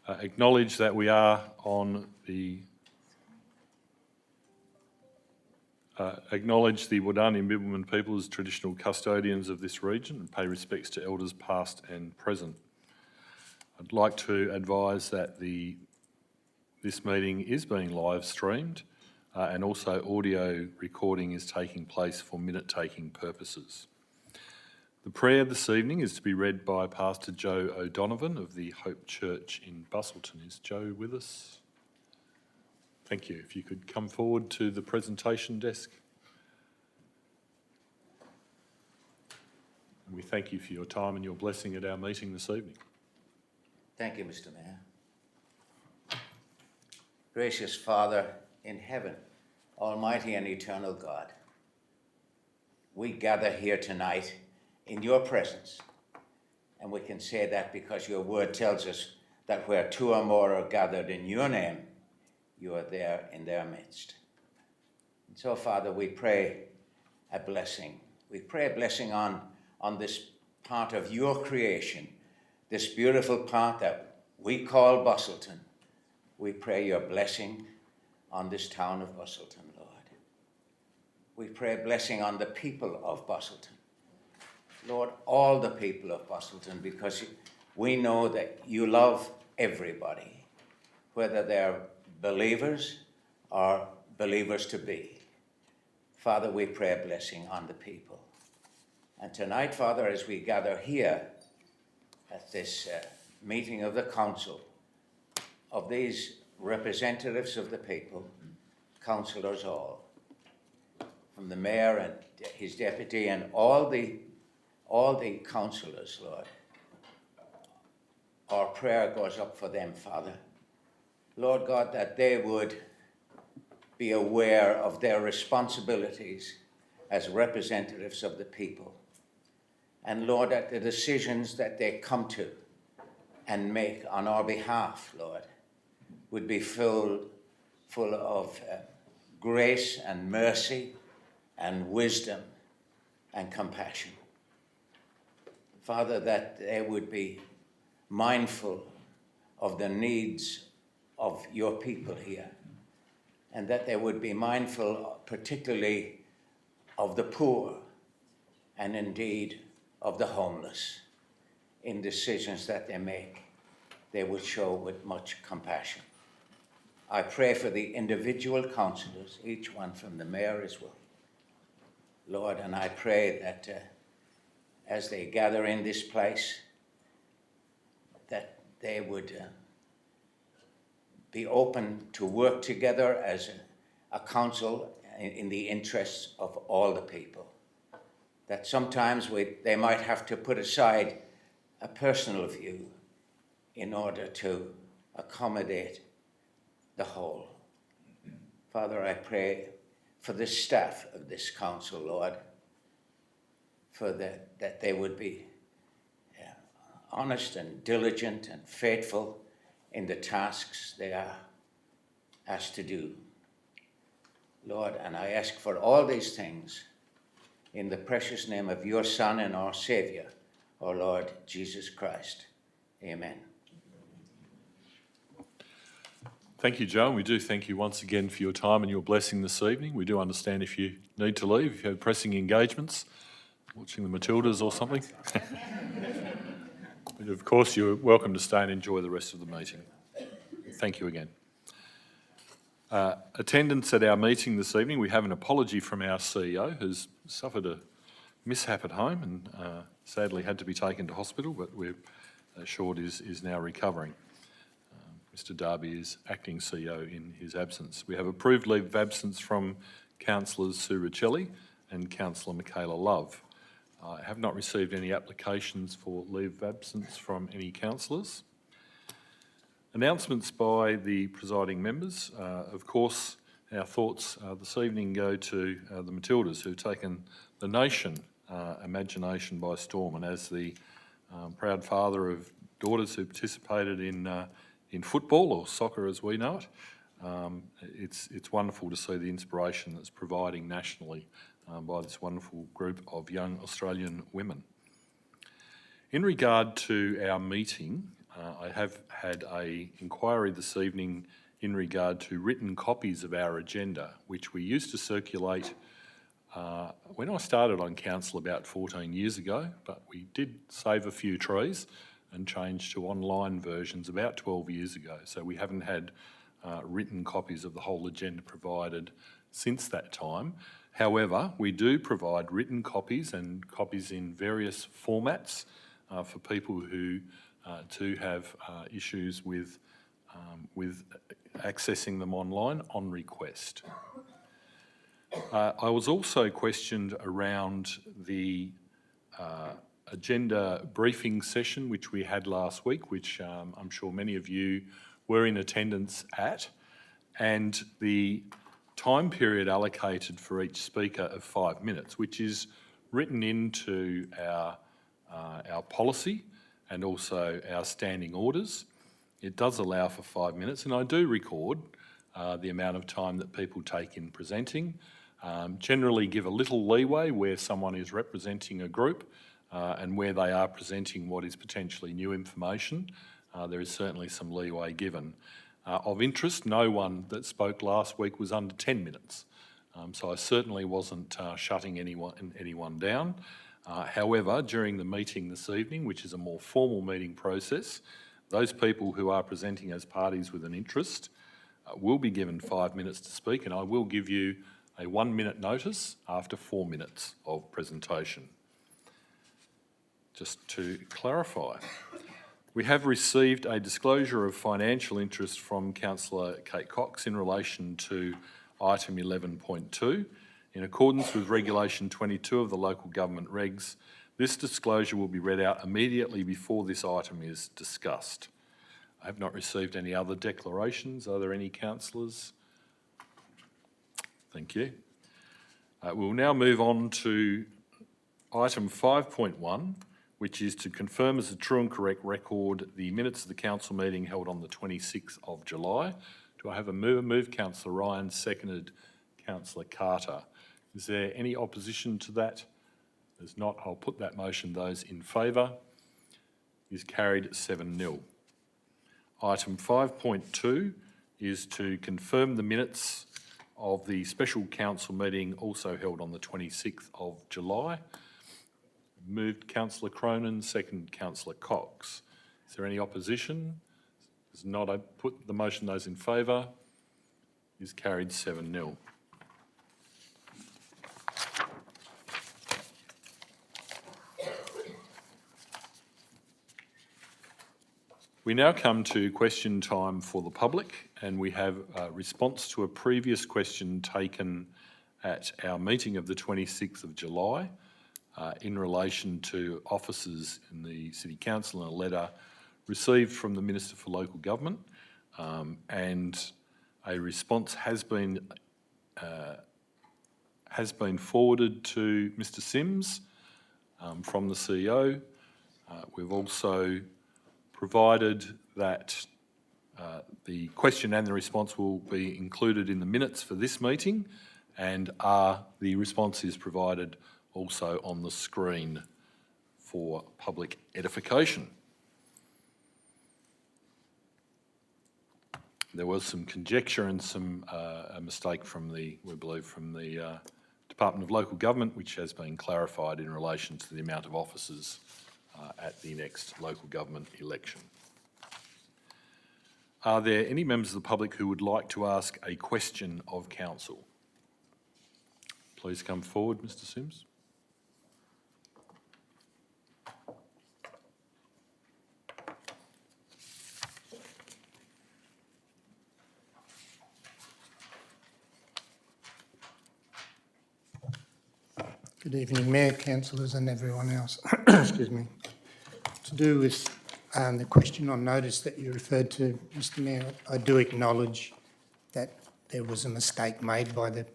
Acknowledge that we are on the acknowledge the Wadani Bibbulmun people as traditional custodians of this region and pay respects to elders past and present. I'd like to advise that this meeting is being live streamed and also audio recording is taking place for minute-taking purposes. The prayer this evening is to be read by Pastor Joe O'Donovan of the Hope Church in Busselton. Is Joe with us? Thank you. If you could come forward to the presentation desk. And we thank you for your time and your blessing at our meeting this evening. Thank you, Mr. Mayor. Gracious Father in heaven, Almighty and eternal God, we gather here tonight in your presence, and we can say that because your word tells us that where two or more are gathered in your name, you are there in their midst. And so, Father, we pray a blessing. We pray a blessing on this part of your creation, this beautiful part that we call Busselton. We pray your blessing on this town of Busselton, Lord. We pray a blessing on the people of Busselton. Lord, all the people of Busselton, because we know that you love everybody, whether they're believers or believers to be. Father, we pray a blessing on the people. And tonight, Father, as we gather here at this meeting of the council, of these representatives of the people, councillors all, from the mayor and his deputy and all the councillors, Lord, our prayer goes up for them, Father. Lord God, that they would be aware of their responsibilities as representatives of the people. And Lord, that the decisions that they come to and make on our behalf, Lord, would be full of grace and mercy and wisdom and compassion. Father, that they would be mindful of the needs of your people here, and that they would be mindful particularly of the poor and indeed of the homeless in decisions that they make. They would show with much compassion. I pray for the individual councillors, each one from the mayor as well, Lord, and I pray that as they gather in this place, that they would be open to work together as a council in the interests of all the people. That sometimes they might have to put aside a personal view in order to accommodate the whole. Father, I pray for the staff of this council, Lord, that they would be honest and diligent and faithful in the tasks they are asked to do. Lord, and I ask for all these things in the precious name of your Son and our Saviour, our Lord Jesus Christ. Amen. Thank you, Joe. And we do thank you once again for your time and your blessing this evening. We do understand if you need to leave, if you have pressing engagements, watching the Matildas or something. But of course, you're welcome to stay and enjoy the rest of the meeting. Thank you again. Attendance at our meeting this evening, we have an apology from our CEO who's suffered a mishap at home and sadly had to be taken to hospital, but we're assured is now recovering. Mr Darby is acting CEO in his absence. We have approved leave of absence from Councillors Sue Riccelli and Councillor Michaela Love. I have not received any applications for leave of absence from any councillors. Announcements by the presiding members. Of course, our thoughts this evening go to the Matildas, who've taken the nation imagination by storm, and as the proud father of daughters who participated in football, or soccer as we know it, it's wonderful to see the inspiration that's providing nationally by this wonderful group of young Australian women. In regard to our meeting, I have had an inquiry this evening in regard to written copies of our agenda, which we used to circulate when I started on council about 14 years ago, but we did save a few trees and changed to online versions about 12 years ago. So we haven't had written copies of the whole agenda provided since that time. However, we do provide written copies and copies in various formats for people who do have issues with accessing them online on request. I was also questioned around the agenda briefing session which we had last week, which I'm sure many of you were in attendance at, and the time period allocated for each speaker of 5 minutes, which is written into our policy and also our standing orders. It does allow for 5 minutes, and I do record the amount of time that people take in presenting. Generally give a little leeway where someone is representing a group and where they are presenting what is potentially new information. There is certainly some leeway given. Of interest, no one that spoke last week was under 10 minutes. So I certainly wasn't shutting anyone down. However, during the meeting this evening, which is a more formal meeting process, those people who are presenting as parties with an interest will be given 5 minutes to speak, and I will give you a 1 minute notice after 4 minutes of presentation. Just to clarify, we have received a disclosure of financial interest from Councillor Kate Cox in relation to item 11.2. In accordance with Regulation 22 of the Local Government Regs, this disclosure will be read out immediately before this item is discussed. I have not received any other declarations. Are there any councillors? Thank you. We'll now move on to item 5.1, which is to confirm as a true and correct record the minutes of the council meeting held on the 26th of July. Do I have a mover? Moved Councillor Ryan, seconded Councillor Carter. Is there any opposition to that? There's not. I'll put that motion. Those in favour is carried 7-0. Item 5.2 is to confirm the minutes of the special council meeting also held on the 26th of July. Moved Councillor Cronin, seconded Councillor Cox. Is there any opposition? There's not. I put the motion. Those in favour is carried 7-0. We now come to question time for the public, and we have a response to a previous question taken at our meeting of the 26th of July in relation to officers in the City Council and a letter received from the Minister for Local Government, and a response has been forwarded to Mr Sims from the CEO. We've also provided that the question and the response will be included in the minutes for this meeting, and the response is provided also on the screen for public edification. There was some conjecture and some a mistake from we believe from the Department of Local Government, which has been clarified in relation to the amount of officers at the next local government election. Are there any members of the public who would like to ask a question of council? Please come forward, Mr Sims. Good evening, Mayor, councillors and everyone else. Excuse me. To do with the question on notice that you referred to, Mr Mayor, I do acknowledge that there was a mistake made by the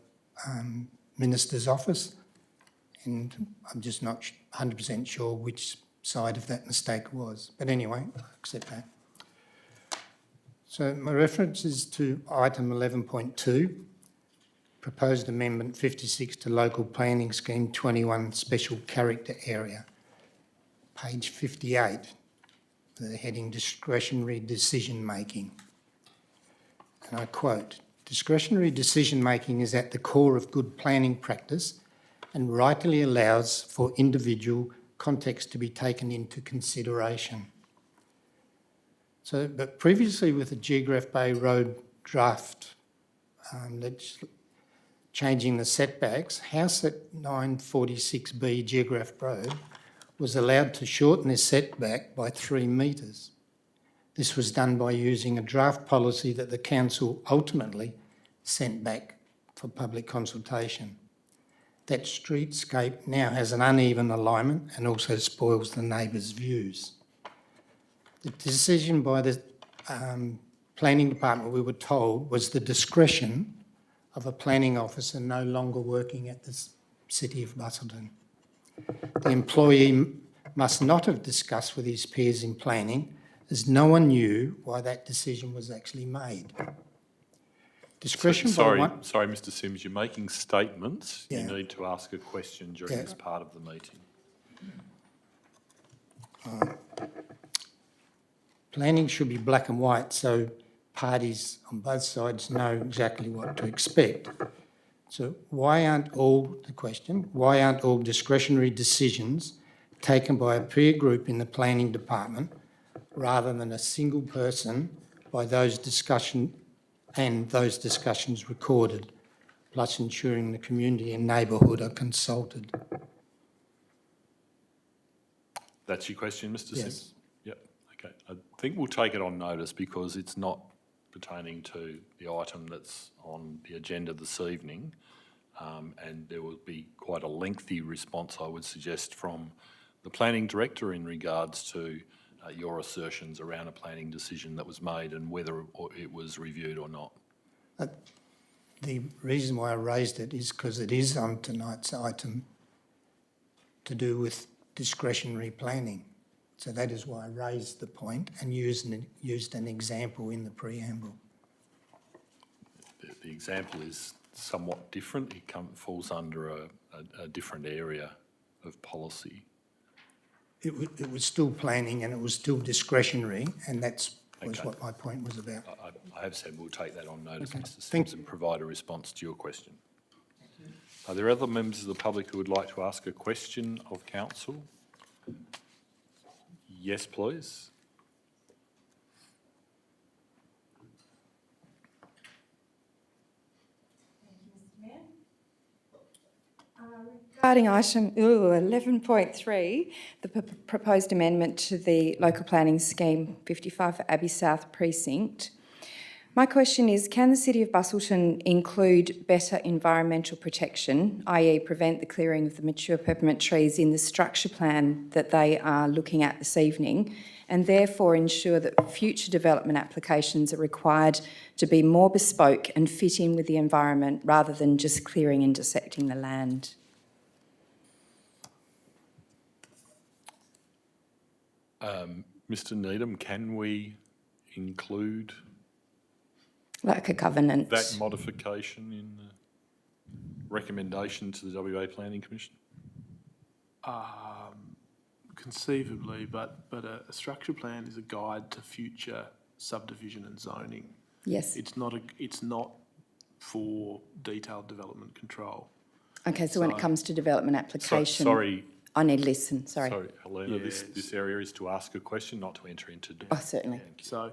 Minister's office, and I'm just not 100% sure which side of that mistake was. But anyway, I accept that. So my reference is to item 11.2, proposed amendment 56 to Local Planning Scheme 21 Special Character Area, page 58. the heading discretionary decision making. And I quote, "Discretionary decision making is at the core of good planning practice and rightly allows for individual context to be taken into consideration." So, but previously with the Geograph Bay Road draft, changing the setbacks, house at 946B Geograph Road was allowed to shorten this setback by 3 metres. This was done by using a draft policy that the council ultimately sent back for public consultation. That streetscape now has an uneven alignment and also spoils the neighbours' views. The decision by the planning department, we were told, was the discretion of a planning officer no longer working at the City of Busselton. The employee must not have discussed with his peers in planning, as no one knew why that decision was actually made. Discretion Sorry, by one... sorry, Mr Sims, you're making statements. Yeah. You need to ask a question during this part of the meeting. Planning should be black and white, so parties on both sides know exactly what to expect. So why aren't all discretionary decisions taken by a peer group in the planning department rather than a single person by those discussions recorded, plus ensuring the community and neighbourhood are consulted? That's your question, Mr Sims? Yes. Yep, okay. I think we'll take it on notice because it's not pertaining to the item that's on the agenda this evening, and there will be quite a lengthy response, I would suggest, from the planning director in regards to your assertions around a planning decision that was made and whether it was reviewed or not. The reason why I raised it is because it is on tonight's item to do with discretionary planning. So that is why I raised the point and used an example in the preamble. The example is somewhat different. It falls under a different area of policy. It was still planning and it was still discretionary, and that's was Okay. what my point was about. I have said we'll take that on notice, Okay. Mr Sims, and provide a response to your question. Are there other members of the public who would like to ask a question of council? Yes, please. Regarding item 11.3, the proposed amendment to the local planning scheme 55 for Abbey South Precinct, my question is, can the City of Busselton include better environmental protection, i.e. prevent the clearing of the mature peppermint trees in the structure plan that they are looking at this evening, and therefore ensure that future development applications are required to be more bespoke and fit in with the environment rather than just clearing and dissecting the land? Mr Needham, can we include Like a covenant. that modification in the recommendation to the WA Planning Commission? Conceivably, but a structure plan is a guide to future subdivision and zoning. Yes. It's not for detailed development control. Okay, so when it comes to development application... Sorry. I need to listen, sorry. Sorry, Helena, Yes. this area is to ask a question, not to enter into... Oh, certainly. So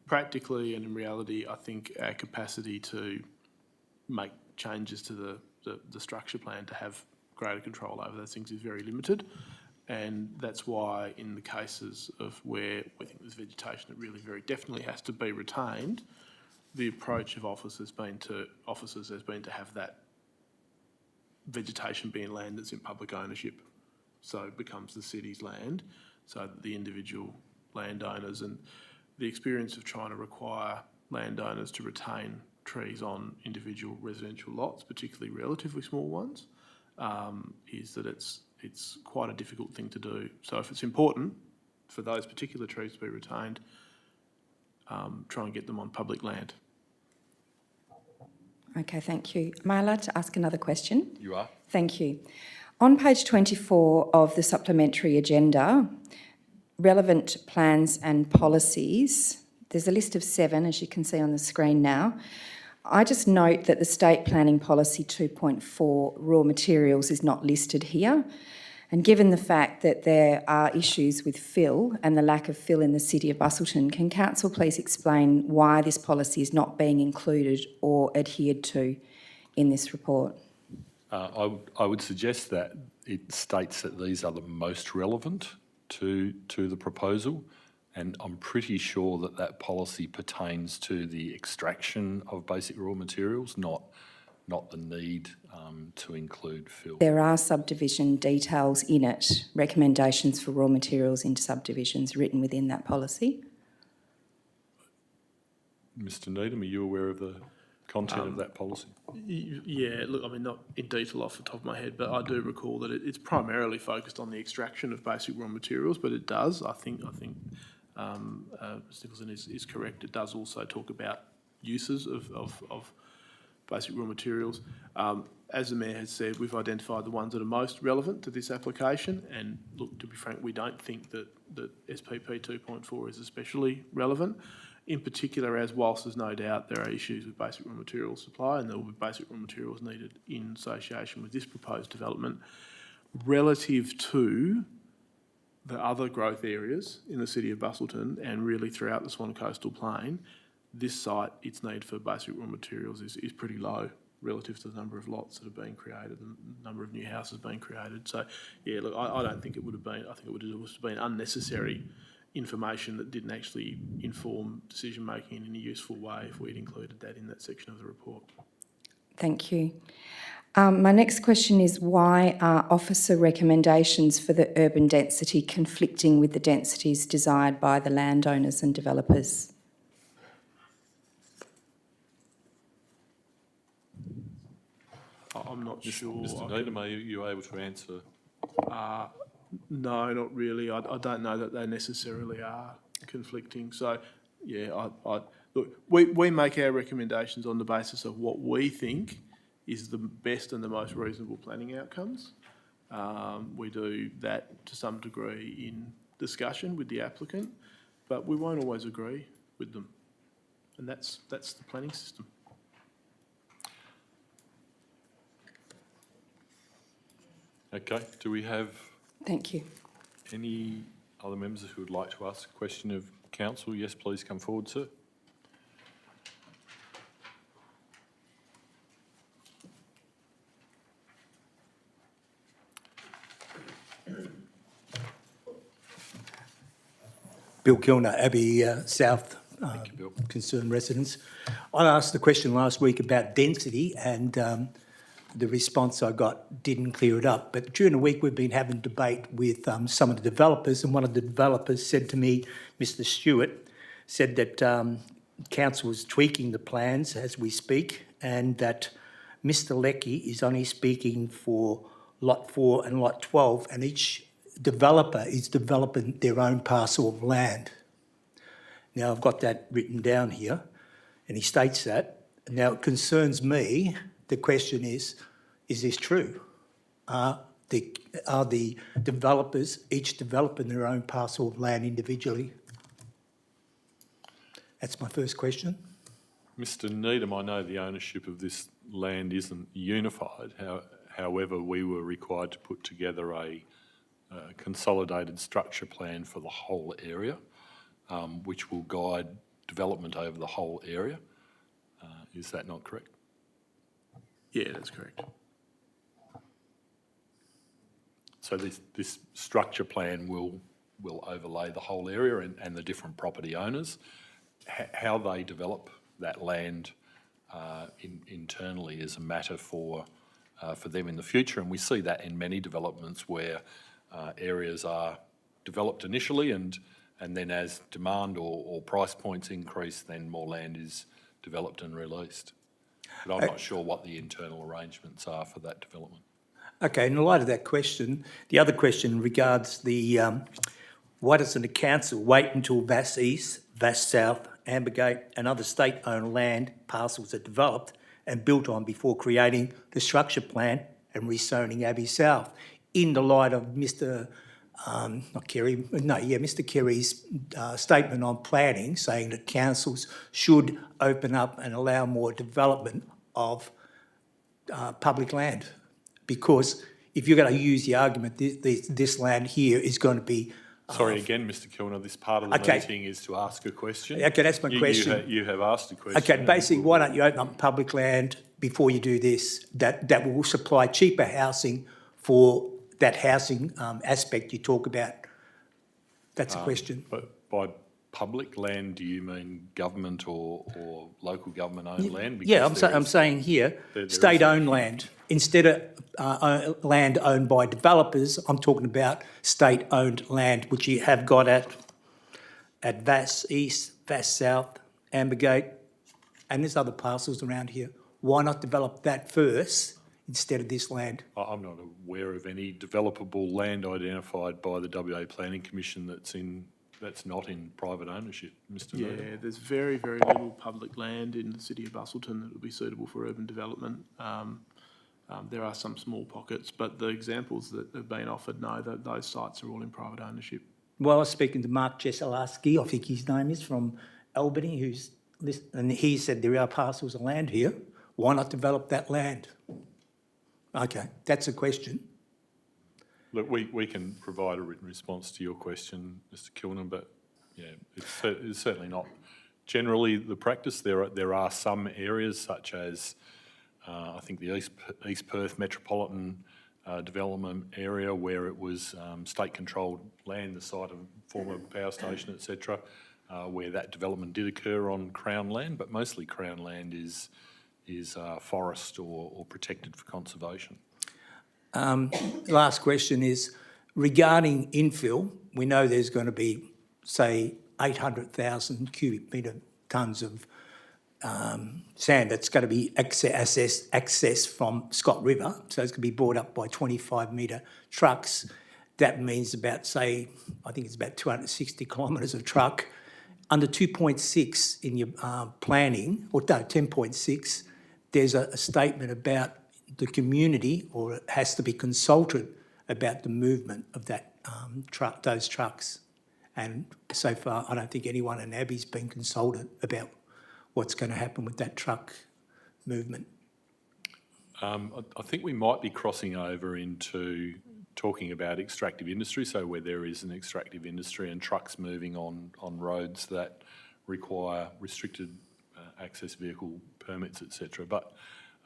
practically and in reality, I think our capacity to make changes to the structure plan to have greater control over those things is very limited. And that's why in the cases of where we think there's vegetation that really very definitely has to be retained, the approach of officers has been to have that vegetation being land that's in public ownership. So it becomes the city's land, so that the individual landowners, and the experience of trying to require landowners to retain trees on individual residential lots, particularly relatively small ones, is that it's quite a difficult thing to do. So if it's important for those particular trees to be retained, try and get them on public land. Okay, thank you. Am I allowed to ask another question? You are? Thank you. On page 24 of the supplementary agenda, relevant plans and policies. There's a list of 7, as you can see on the screen now. I just note that the State Planning Policy 2.4 raw materials is not listed here. And given the fact that there are issues with fill and the lack of fill in the City of Busselton, can Council please explain why this policy is not being included or adhered to in this report? I would suggest that it states that these are the most relevant to the proposal, and I'm pretty sure that that policy pertains to the extraction of basic raw materials, not the need to include fill. There are subdivision details in it, recommendations for raw materials into subdivisions written within that policy. Mr Needham, are you aware of the content of that policy? Yeah, look, I mean, not in detail off the top of my head, but I do recall that it's primarily focused on the extraction of basic raw materials, but it does, I think Mr Nicholson is correct, it does also talk about uses of basic raw materials. As the Mayor has said, we've identified the ones that are most relevant to this application, and look, to be frank, we don't think that SPP 2.4 is especially relevant. In particular, as whilst there's no doubt there are issues with basic raw material supply and there will be basic raw materials needed in association with this proposed development, relative to the other growth areas in the City of Busselton and really throughout the Swan Coastal Plain, this site, its need for basic raw materials is pretty low relative to the number of lots that are being created and the number of new houses being created. So, yeah, look, I don't think it would have been, I think it would have been unnecessary information that didn't actually inform decision-making in any useful way if we'd included that in that section of the report. Thank you. My next question is, why are officer recommendations for the urban density conflicting with the densities desired by the landowners and developers? I'm not sure. Mr Needham, are you able to answer? No, not really. I don't know that they necessarily are conflicting. So, yeah, look, we make our recommendations on the basis of what we think is the best and the most reasonable planning outcomes. We do that to some degree in discussion with the applicant, but we won't always agree with them. And that's the planning system. Okay, do we have Thank you. any other members who would like to ask a question of council? Yes, please come forward, sir. Bill Kilner, Abbey South Thank you, Bill. concerned residents. I asked the question last week about density, and the response I got didn't clear it up. But during the week we've been having debate with some of the developers, and one of the developers said to me, Mr Stewart, said that council is tweaking the plans as we speak, and that Mr Leckie is only speaking for Lot 4 and Lot 12, and each developer is developing their own parcel of land. Now, I've got that written down here, and he states that. Now, it concerns me. The question is this true? Are the developers each developing their own parcel of land individually? That's my first question. Mr Needham, I know the ownership of this land isn't unified. However, we were required to put together a consolidated structure plan for the whole area, which will guide development over the whole area. Is that not correct? Yeah, that's correct. So this structure plan will overlay the whole area and the different property owners. How they develop that land internally is a matter for them in the future, and we see that in many developments where areas are developed initially and then as demand or price points increase, then more land is developed and released. But I'm not sure what the internal arrangements are for that development. Okay, in light of that question, the other question regards the why doesn't the council wait until Vass East, Vass South, Ambergate and other state-owned land parcels are developed and built on before creating the structure plan and rezoning Abbey South? In the light of Mr Mr Kerry's statement on planning, saying that councils should open up and allow more development of public land. Because if you're going to use the argument, this land here is going to be... Sorry again, Mr Kilner, this part of the Okay. meeting is to ask a question. Okay, that's my question. You have asked a question. Okay, basically, why don't you open up public land before you do this? That will supply cheaper housing for that housing aspect you talk about. That's a question. But by public land, do you mean government or local government-owned land? Yeah, Because I'm saying here, there is state-owned land. Instead of land owned by developers, I'm talking about state-owned land, which you have got at Vass East, Vass South, Ambergate, and there's other parcels around here. Why not develop that first instead of this land? I'm not aware of any developable land identified by the WA Planning Commission that's not in private ownership, Mr. Yeah, Needham. there's very, very little public land in the city of Busselton that would be suitable for urban development. There are some small pockets, but the examples that have been offered, no, those sites are all in private ownership. Well, I was speaking to Mark Jeselaski, I think his name is, from Albany, and he said there are parcels of land here. Why not develop that land? Okay, that's a question. Look, we can provide a written response to your question, Mr. Kilner, but yeah, it's certainly not generally the practice. There are some areas such as I think the East Perth metropolitan development area where it was state-controlled land, the site of former power station, etc., where that development did occur on Crown land, but mostly Crown land is forest or protected for conservation. Last question is regarding infill. We know there's going to be, say, 800,000 cubic metre tonnes of sand that's going to be accessed from Scott River. So it's going to be brought up by 25-metre trucks. That means about, say, I think it's about 260 kilometres of truck. Under 2.6 in your planning, or no, 10.6, there's a statement about the community, or it has to be consulted about the movement of that those trucks. And so far, I don't think anyone in Abbey's been consulted about what's going to happen with that truck movement. I think we might be crossing over into talking about extractive industry, so where there is an extractive industry and trucks moving on roads that require restricted access vehicle permits, etc. But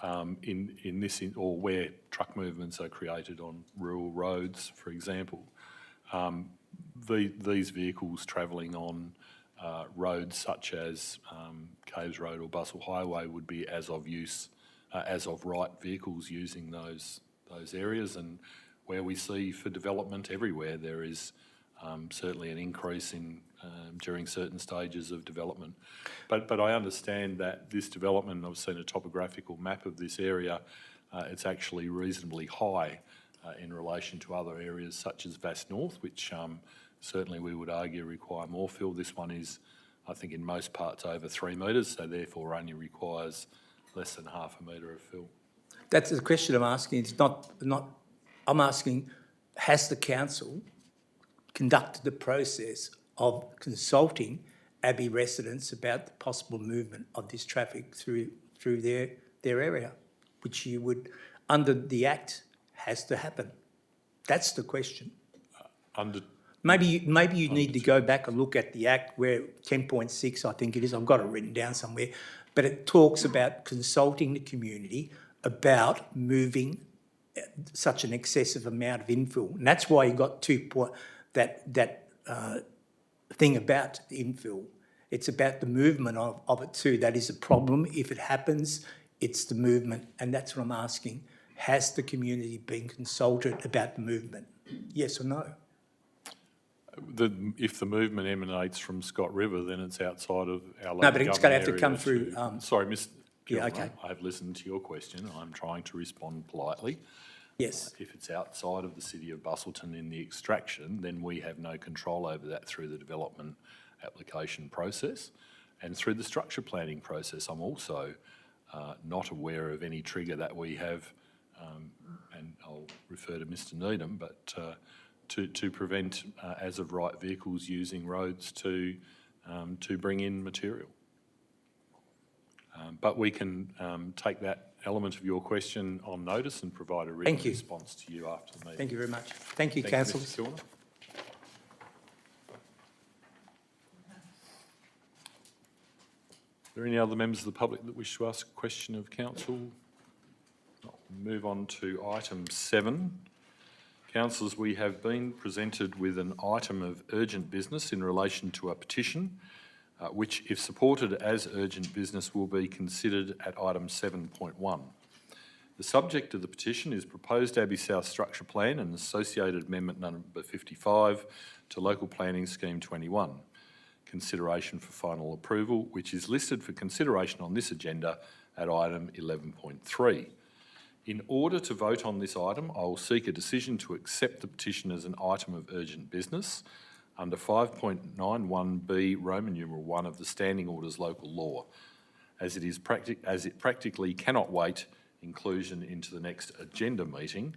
or where truck movements are created on rural roads, for example, these vehicles travelling on roads such as Caves Road or Bustle Highway would be as of right vehicles using those areas, and where we see for development everywhere there is certainly an increase in during certain stages of development. But I understand that this development, I've seen a topographical map of this area, it's actually reasonably high in relation to other areas such as Vass North, which certainly we would argue require more fill. This one is, I think, in most parts over 3 metres, so therefore only requires less than half a metre of fill. That's the question I'm asking. It's not. I'm asking, has the council conducted the process of consulting Abbey residents about the possible movement of this traffic through their area, which you would, under the Act, has to happen? That's the question. Maybe you need to go back and look at the Act where 10.6, I think it is, I've got it written down somewhere, but it talks about consulting the community about moving such an excessive amount of infill. And that's why you got that thing about infill. It's about the movement of it too. That is a problem. If it happens, it's the movement. And that's what I'm asking. Has the community been consulted about the movement? Yes or no? If the movement emanates from Scott River, then it's outside of our local No, but it's going to have to area come through... Sorry, Ms. Yeah, Gilmore, okay. I've listened to your question. I'm trying to respond politely. Yes. If it's outside of the city of Busselton in the extraction, then we have no control over that through the development application process and through the structure planning process. I'm also not aware of any trigger that we have, and I'll refer to Mr. Needham, but to prevent as-of-right vehicles using roads to bring in material. But we can take that element of your question on notice and provide a written Thank you. response to you after the meeting. Thank you very much. Thank you, Thank councillors. Mr. Kilner. Are there any other members of the public that wish to ask a question of council? I'll move on to item 7. Councillors, we have been presented with an item of urgent business in relation to a petition, which, if supported as urgent business, will be considered at item 7.1. The subject of the petition is proposed Abbey South Structure Plan and associated amendment number 55 to Local Planning Scheme 21. Consideration for final approval, which is listed for consideration on this agenda at item 11.3. In order to vote on this item, I will seek a decision to accept the petition as an item of urgent business under 5.91B Roman numeral 1 of the Standing Orders Local Law, as it practically cannot wait inclusion into the next agenda meeting,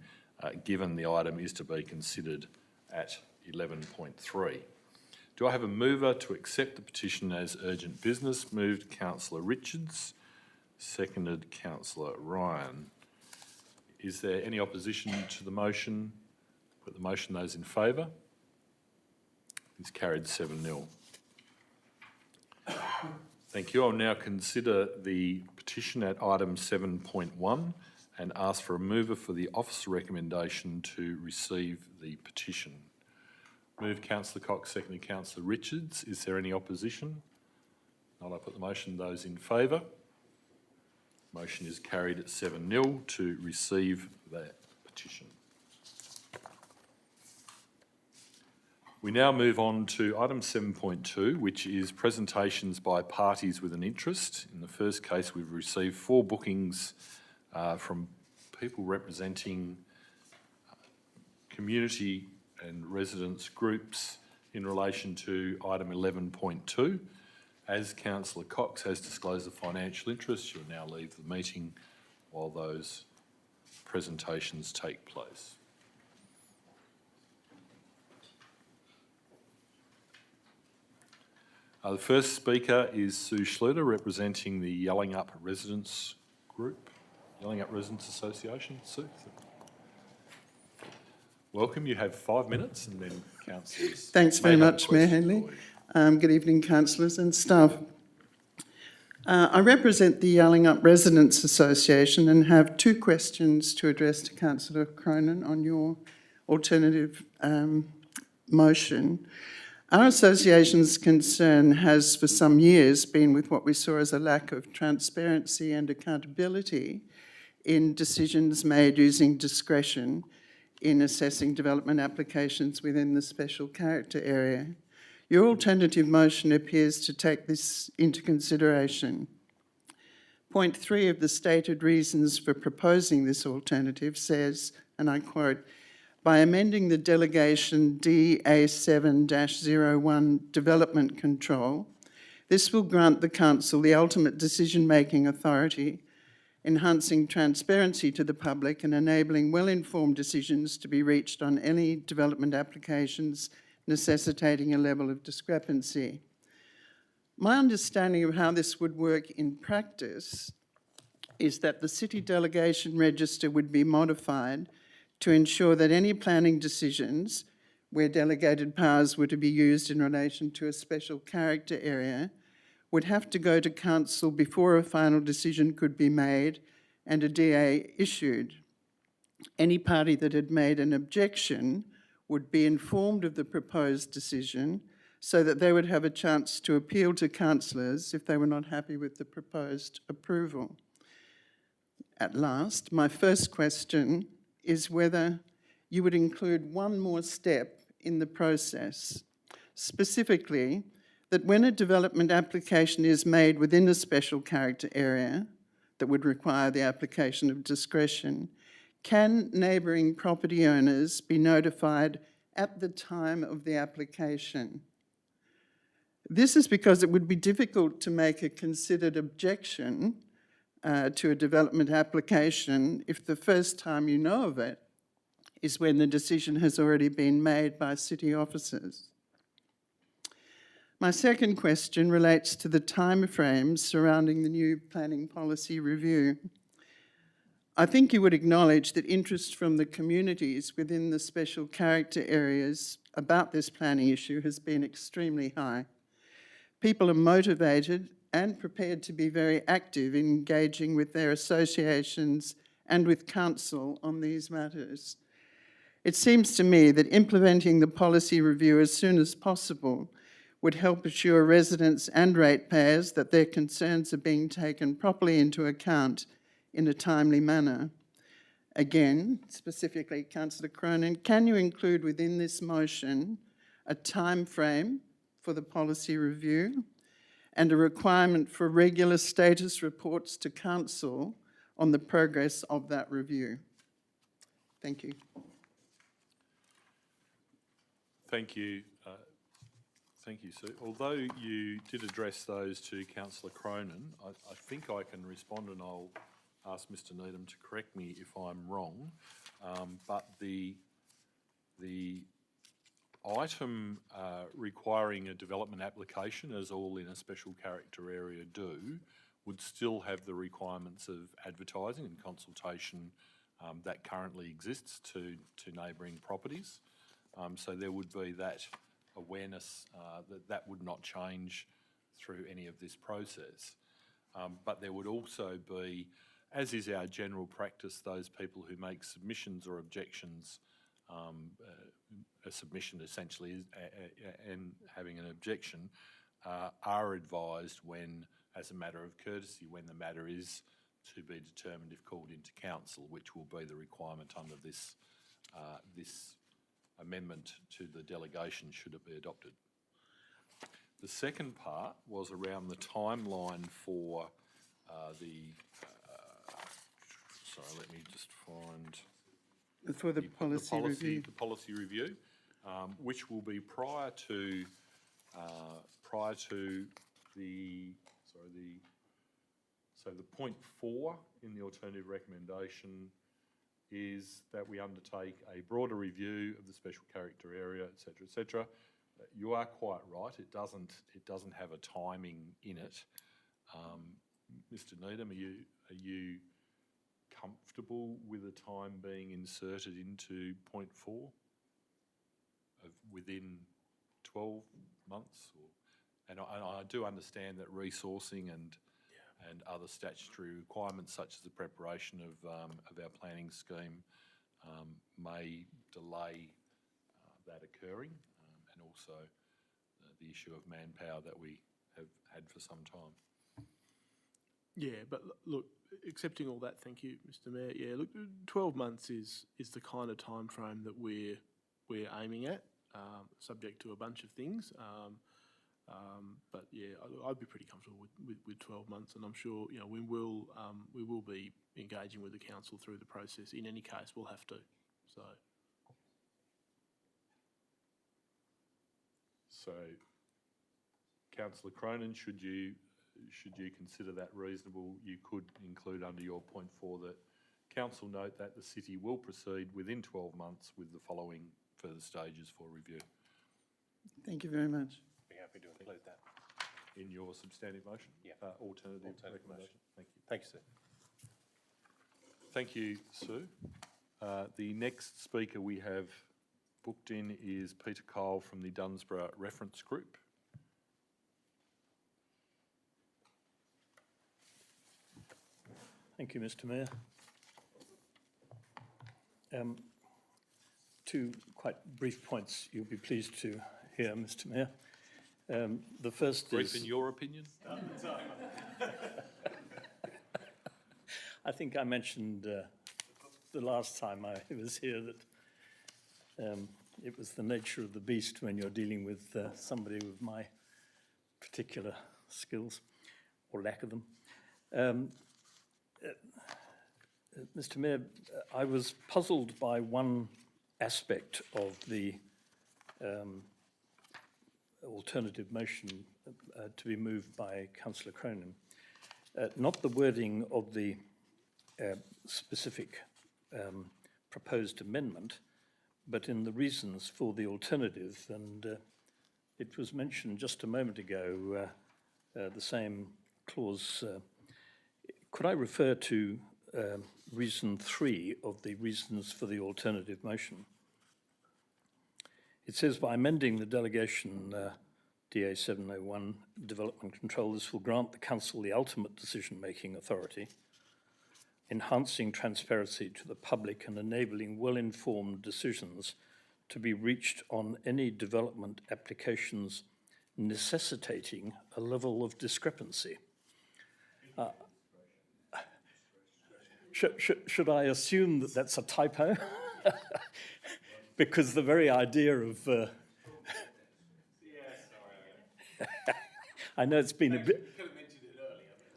given the item is to be considered at 11.3. Do I have a mover to accept the petition as urgent business? Moved Councillor Richards, seconded Councillor Ryan. Is there any opposition to the motion? Put the motion, those in favour. It's carried 7-0. Thank you. I'll now consider the petition at item 7.1 and ask for a mover for the officer recommendation to receive the petition. Move Councillor Cox, seconded Councillor Richards. Is there any opposition? Not. I put the motion, those in favour. Motion is carried at 7-0 to receive that petition. We now move on to item 7.2, which is presentations by parties with an interest. In the first case, we've received 4 bookings from people representing community and residents groups in relation to item 11.2. As Councillor Cox has disclosed the financial interest, you'll now leave the meeting while those presentations take place. The first speaker is Sue Schluter, representing the Yelling Up Residents Group, Yelling Up Residents Association. Sue. Welcome. You have 5 minutes, and then councillors. Thanks very much, Mayor Henley. Good evening, councillors and staff. I represent the Yelling Up Residents Association and have 2 questions to address to Councillor Cronin on your alternative motion. Our association's concern has for some years been with what we saw as a lack of transparency and accountability in decisions made using discretion in assessing development applications within the special character area. Your alternative motion appears to take this into consideration. Point 3 of the stated reasons for proposing this alternative says, and I quote, by amending the delegation DA7-01 development control, this will grant the council the ultimate decision-making authority, enhancing transparency to the public and enabling well-informed decisions to be reached on any development applications necessitating a level of discrepancy. My understanding of how this would work in practice is that the city delegation register would be modified to ensure that any planning decisions where delegated powers were to be used in relation to a special character area would have to go to council before a final decision could be made and a DA issued. Any party that had made an objection would be informed of the proposed decision so that they would have a chance to appeal to councillors if they were not happy with the proposed approval. At last, my first question is whether you would include one more step in the process, specifically that when a development application is made within a special character area that would require the application of discretion, can neighbouring property owners be notified at the time of the application? This is because it would be difficult to make a considered objection to a development application if the first time you know of it is when the decision has already been made by city officers. My second question relates to the timeframes surrounding the new planning policy review. I think you would acknowledge that interest from the communities within the special character areas about this planning issue has been extremely high. People are motivated and prepared to be very active in engaging with their associations and with council on these matters. It seems to me that implementing the policy review as soon as possible would help assure residents and ratepayers that their concerns are being taken properly into account in a timely manner. Again, specifically, Councillor Cronin, can you include within this motion a time frame for the policy review and a requirement for regular status reports to council on the progress of that review? Thank you. Thank you. Thank you, Sue. Although you did address those to Councillor Cronin, I think I can respond, and I'll ask Mr Needham to correct me if I'm wrong. But the item requiring a development application, as all in a special character area do, would still have the requirements of advertising and consultation that currently exists to neighbouring properties. So there would be that awareness that would not change through any of this process. But there would also be, as is our general practice, those people who make submissions or objections, a submission essentially is, and having an objection, are advised when, as a matter of courtesy, when the matter is to be determined if called into council, which will be the requirement under this amendment to the delegation should it be adopted. The second part was around the timeline for sorry, let me just find... For the policy review. The policy review, which will be prior to the point 4 in the alternative recommendation is that we undertake a broader review of the special character area, etc., etc. You are quite right. It doesn't have a timing in it. Mr. Needham, are you comfortable with a time being inserted into point 4 of within 12 months? And I do understand that resourcing and other statutory requirements, such as the preparation of our planning scheme, may delay that occurring, and also the issue of manpower that we have had for some time. Yeah, but look, accepting all that, thank you, Mr Mayor. Yeah, look, 12 months is the kind of time frame that we're aiming at, subject to a bunch of things. But yeah, I'd be pretty comfortable with 12 months, and I'm sure we will be engaging with the council through the process. In any case, we'll have to. So, Councillor Cronin, should you consider that reasonable, you could include under your point 4 that council note that the city will proceed within 12 months with the following further stages for review. Thank you very much. Be happy to include that. In your substantive motion? Yeah. Alternative recommendation? Motion. Thank you. Thank you, Sue. Thank you, Sue. The next speaker we have booked in is Peter Kyle from the Dunsborough Reference Group. Thank you, Mr Mayor. Two quite brief points you'll be pleased to hear, Mr Mayor. The first Brief is... in your opinion? I think I mentioned the last time I was here that it was the nature of the beast when you're dealing with somebody with my particular skills, or lack of them. Mr Mayor, I was puzzled by one aspect of the alternative motion to be moved by Councillor Cronin. Not the wording of the specific proposed amendment, but in the reasons for the alternative, and it was mentioned just a moment ago, the same clause. Could I refer to reason 3 of the reasons for the alternative motion? It says, by amending the delegation DA 701 development control, this will grant the council the ultimate decision-making authority, enhancing transparency to the public and enabling well-informed decisions to be reached on any development applications necessitating a level of discrepancy. Should I assume that that's a typo? Because the very idea of... I know it's been a bit...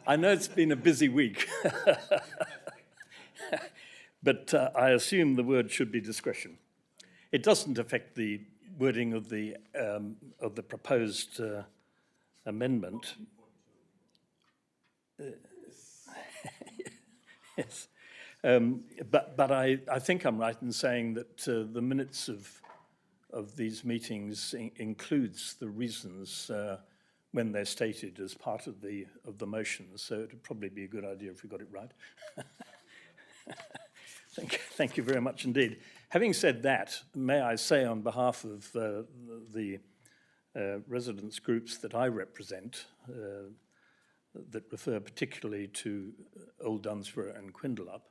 I know it's been a busy week. But I assume the word should be discretion. It doesn't affect the wording of the proposed amendment. Yes. But I think I'm right in saying that the minutes of these meetings includes the reasons when they're stated as part of the motion. So it would probably be a good idea if we got it right. Thank you very much indeed. Having said that, may I say on behalf of the residents groups that I represent, that refer particularly to Old Dunsborough and Quindelup,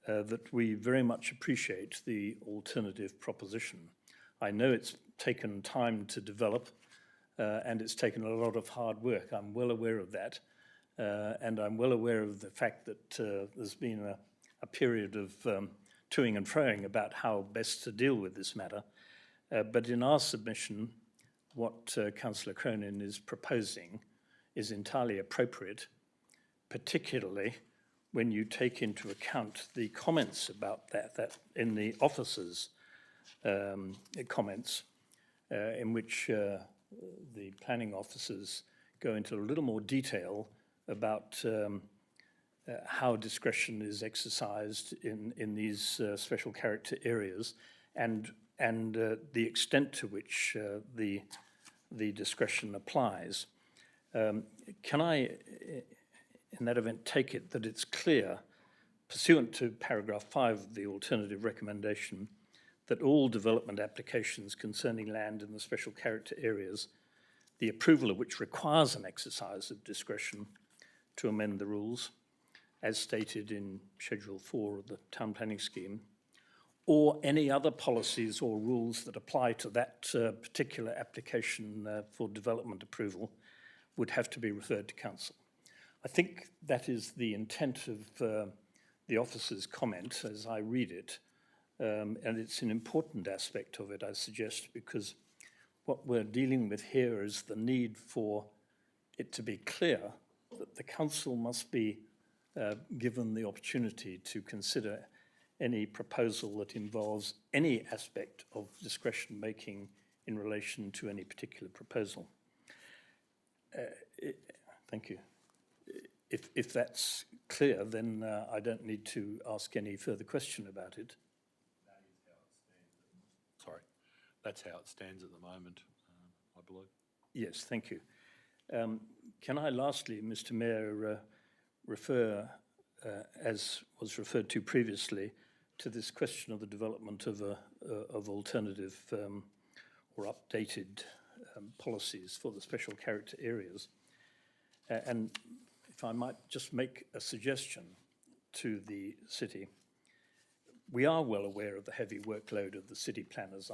that we very much appreciate the alternative proposition. I know it's taken time to develop and it's taken a lot of hard work. I'm well aware of that. And I'm well aware of the fact that there's been a period of toing and froing about how best to deal with this matter. But in our submission, what Councillor Cronin is proposing is entirely appropriate, particularly when you take into account the comments about that in the officers' comments, in which the planning officers go into a little more detail about how discretion is exercised in these special character areas and the extent to which the discretion applies. Can I, in that event, take it that it's clear, pursuant to paragraph 5 of the alternative recommendation, that all development applications concerning land in the special character areas, the approval of which requires an exercise of discretion to amend the rules, as stated in Schedule 4 of the Town Planning Scheme, or any other policies or rules that apply to that particular application for development approval, would have to be referred to council. I think that is the intent of the officer's comment as I read it, and it's an important aspect of it, I suggest, because what we're dealing with here is the need for it to be clear that the council must be given the opportunity to consider any proposal that involves any aspect of discretion making in relation to any particular proposal. Thank you. If that's clear, then I don't need to ask any further question about it. That's how it stands at the moment, I believe. Yes, thank you. Can I lastly, Mr. Mayor, refer, as was referred to previously, to this question of the development of alternative or updated policies for the special character areas. And if I might just make a suggestion to the city, we are well aware of the heavy workload of the city planners.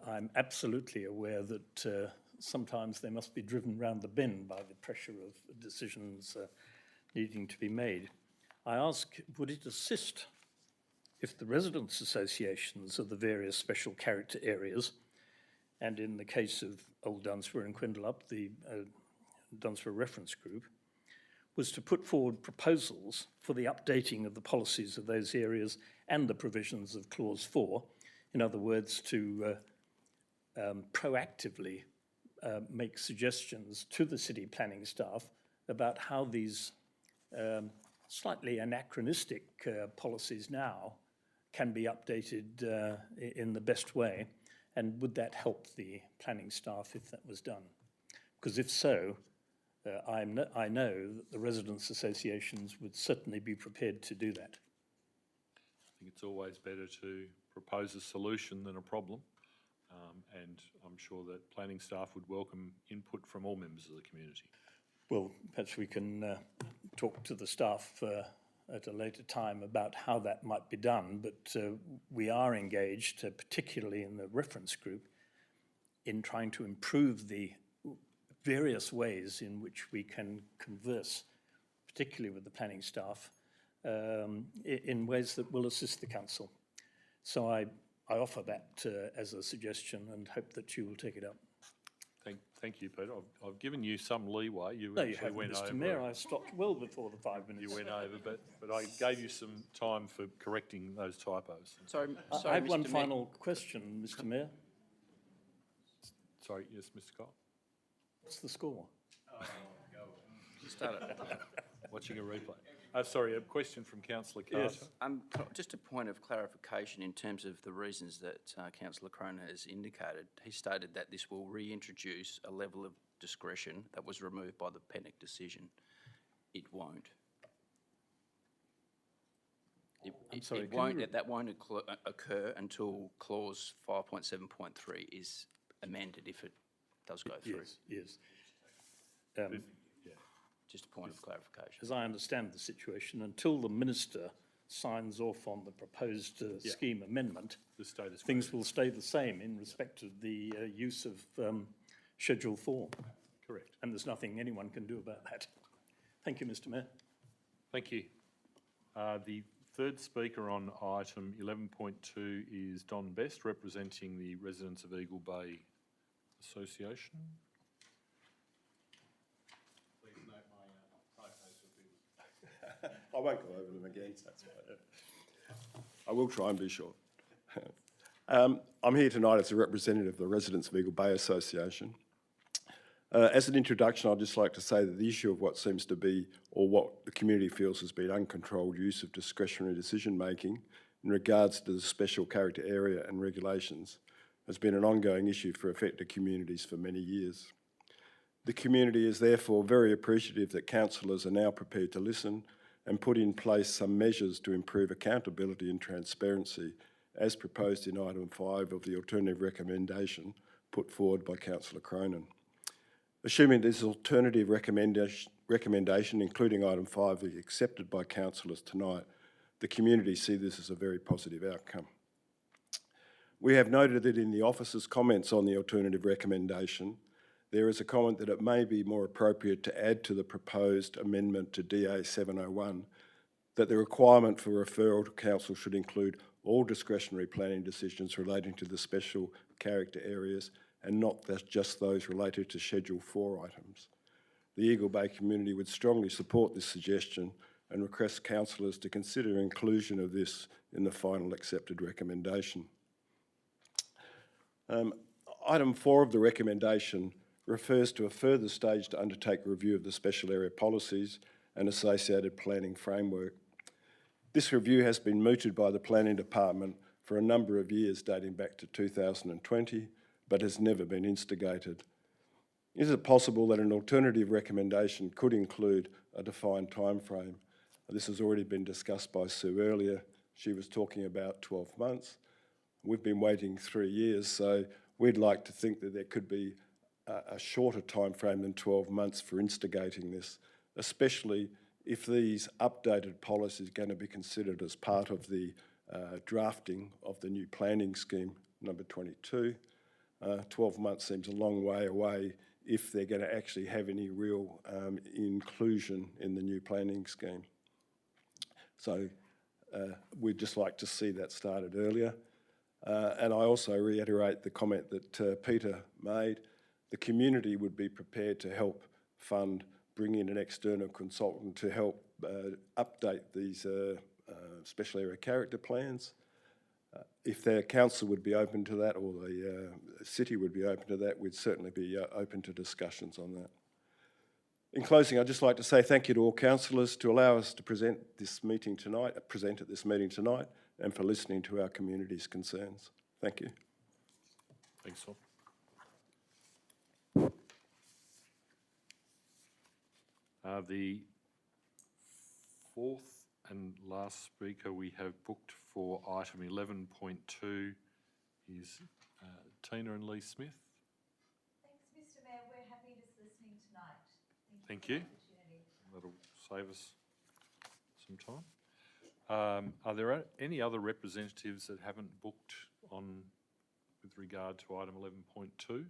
I'm absolutely aware that sometimes they must be driven round the bend by the pressure of decisions needing to be made. I ask, would it assist if the residents' associations of the various special character areas, and in the case of Old Dunsborough and Quindelup, the Dunsborough Reference Group, was to put forward proposals for the updating of the policies of those areas and the provisions of Clause 4, in other words, to proactively make suggestions to the city planning staff about how these slightly anachronistic policies now can be updated in the best way? And would that help the planning staff if that was done? Because if so, I know that the residents' associations would certainly be prepared to do that. I think it's always better to propose a solution than a problem. And I'm sure that planning staff would welcome input from all members of the community. Well, perhaps we can talk to the staff at a later time about how that might be done, but we are engaged, particularly in the reference group, in trying to improve the various ways in which we can converse, particularly with the planning staff, in ways that will assist the council. So I offer that as a suggestion and hope that you will take it up. Thank you, Peter. I've given you some leeway. No, you haven't, Mr. Mayor. I stopped well before the 5 minutes. You went over, but I gave you some time for correcting those typos. Sorry, I have one Mr. Mayor. final question, Mr. Mayor. Sorry, yes, Mr. Scott? What's the score? Start it. Watching a replay. Sorry, a question from Councillor Carter. Yes. Just a point of clarification in terms of the reasons that Councillor Crone has indicated. He stated that this will reintroduce a level of discretion that was removed by the Pennock decision. It won't. That won't occur until clause 5.7.3 is amended if it does go through. Yes. Just a point of clarification. As I understand the situation, until the minister signs off on the proposed scheme amendment, The status quo. things will stay the same in respect of the use of Schedule 4. Correct. And there's nothing anyone can do about that. Thank you, Mr. Mayor. Thank you. The third speaker on item 11.2 is Don Best, representing the residents of Eagle Bay Association. I won't go over them again, so that's right. I will try and be short. I'm here tonight as a representative of the residents of Eagle Bay Association. As an introduction, I'd just like to say that the issue of what seems to be, or what the community feels has been uncontrolled use of discretionary decision-making in regards to the special character area and regulations has been an ongoing issue for affected communities for many years. The community is therefore very appreciative that councillors are now prepared to listen and put in place some measures to improve accountability and transparency as proposed in item 5 of the alternative recommendation put forward by Councillor Cronin. Assuming this alternative recommendation, including item 5, is accepted by councillors tonight, the community see this as a very positive outcome. We have noted that in the officer's comments on the alternative recommendation, there is a comment that it may be more appropriate to add to the proposed amendment to DA 701 that the requirement for referral to council should include all discretionary planning decisions relating to the special character areas and not just those related to Schedule 4 items. The Eagle Bay community would strongly support this suggestion and request councillors to consider inclusion of this in the final accepted recommendation. Item 4 of the recommendation refers to a further stage to undertake review of the special area policies and associated planning framework. This review has been mooted by the Planning Department for a number of years dating back to 2020, but has never been instigated. Is it possible that an alternative recommendation could include a defined timeframe? This has already been discussed by Sue earlier. She was talking about 12 months. We've been waiting 3 years, so we'd like to think that there could be a shorter timeframe than 12 months for instigating this, especially if these updated policies are going to be considered as part of the drafting of the new planning scheme, number 22. 12 months seems a long way away if they're going to actually have any real inclusion in the new planning scheme. So we'd just like to see that started earlier. And I also reiterate the comment that Peter made. The community would be prepared to help fund, bring in an external consultant to help update these special area character plans. If their council would be open to that, or the city would be open to that, we'd certainly be open to discussions on that. In closing, I'd just like to say thank you to all councillors to allow us to present at this meeting tonight, and for listening to our community's concerns. Thank you. Thanks, Tom. The fourth and last speaker we have booked for item 11.2 is Tina and Lee Smith. Thanks, Mr Mayor. We're happy just listening tonight. Thank for the you. opportunity. That'll save us some time. Are there any other representatives that haven't booked on with regard to item 11.2?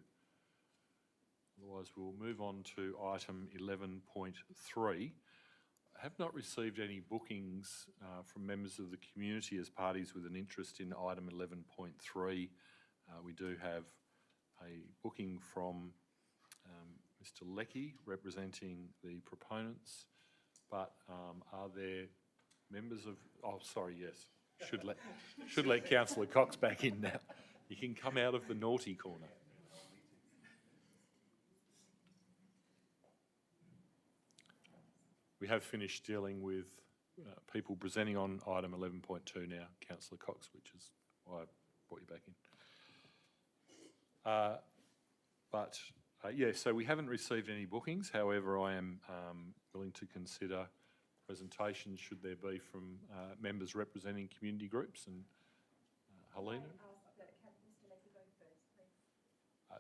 Otherwise, we'll move on to item 11.3. I have not received any bookings from members of the community as parties with an interest in item 11.3. We do have a booking from Mr. Leckie representing the proponents, but are there members of? Oh, sorry, yes. Should let Councillor Cox back in now. You can come out of the naughty corner. We have finished dealing with people presenting on item 11.2 now, Councillor Cox, which is why I brought you back in. Yeah, so we haven't received any bookings. However, I am willing to consider presentations should there be from members representing community groups. And Helena?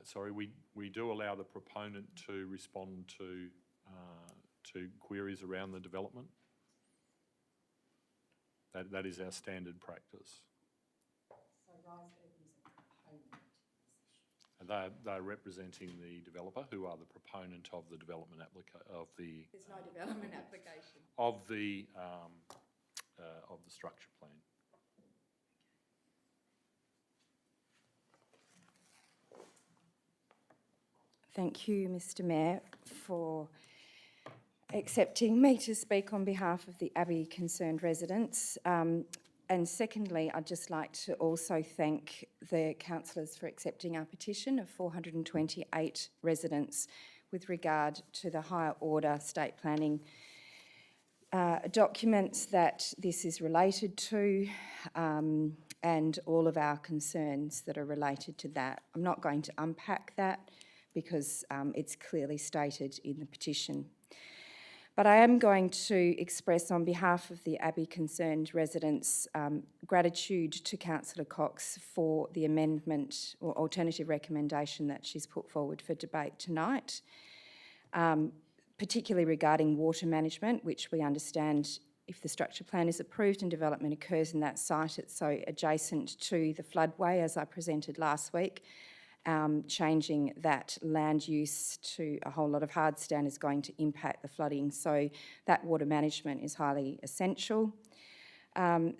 Sorry, we do allow the proponent to respond to queries around the development. That is our standard practice. So Rise Urban is a proponent. They're representing the developer, who are the proponent of the development There's no development application. of the structure plan. Thank you, Mr Mayor, for accepting me to speak on behalf of the Abbey concerned residents. And secondly, I'd just like to also thank the councillors for accepting our petition of 428 residents with regard to the higher order state planning documents that this is related to, and all of our concerns that are related to that. I'm not going to unpack that because it's clearly stated in the petition. But I am going to express on behalf of the Abbey concerned residents gratitude to Councillor Cox for the amendment or alternative recommendation that she's put forward for debate tonight, particularly regarding water management, which we understand if the structure plan is approved and development occurs in that site, it's so adjacent to the floodway, as I presented last week. Changing that land use to a whole lot of hardstand is going to impact the flooding. So that water management is highly essential.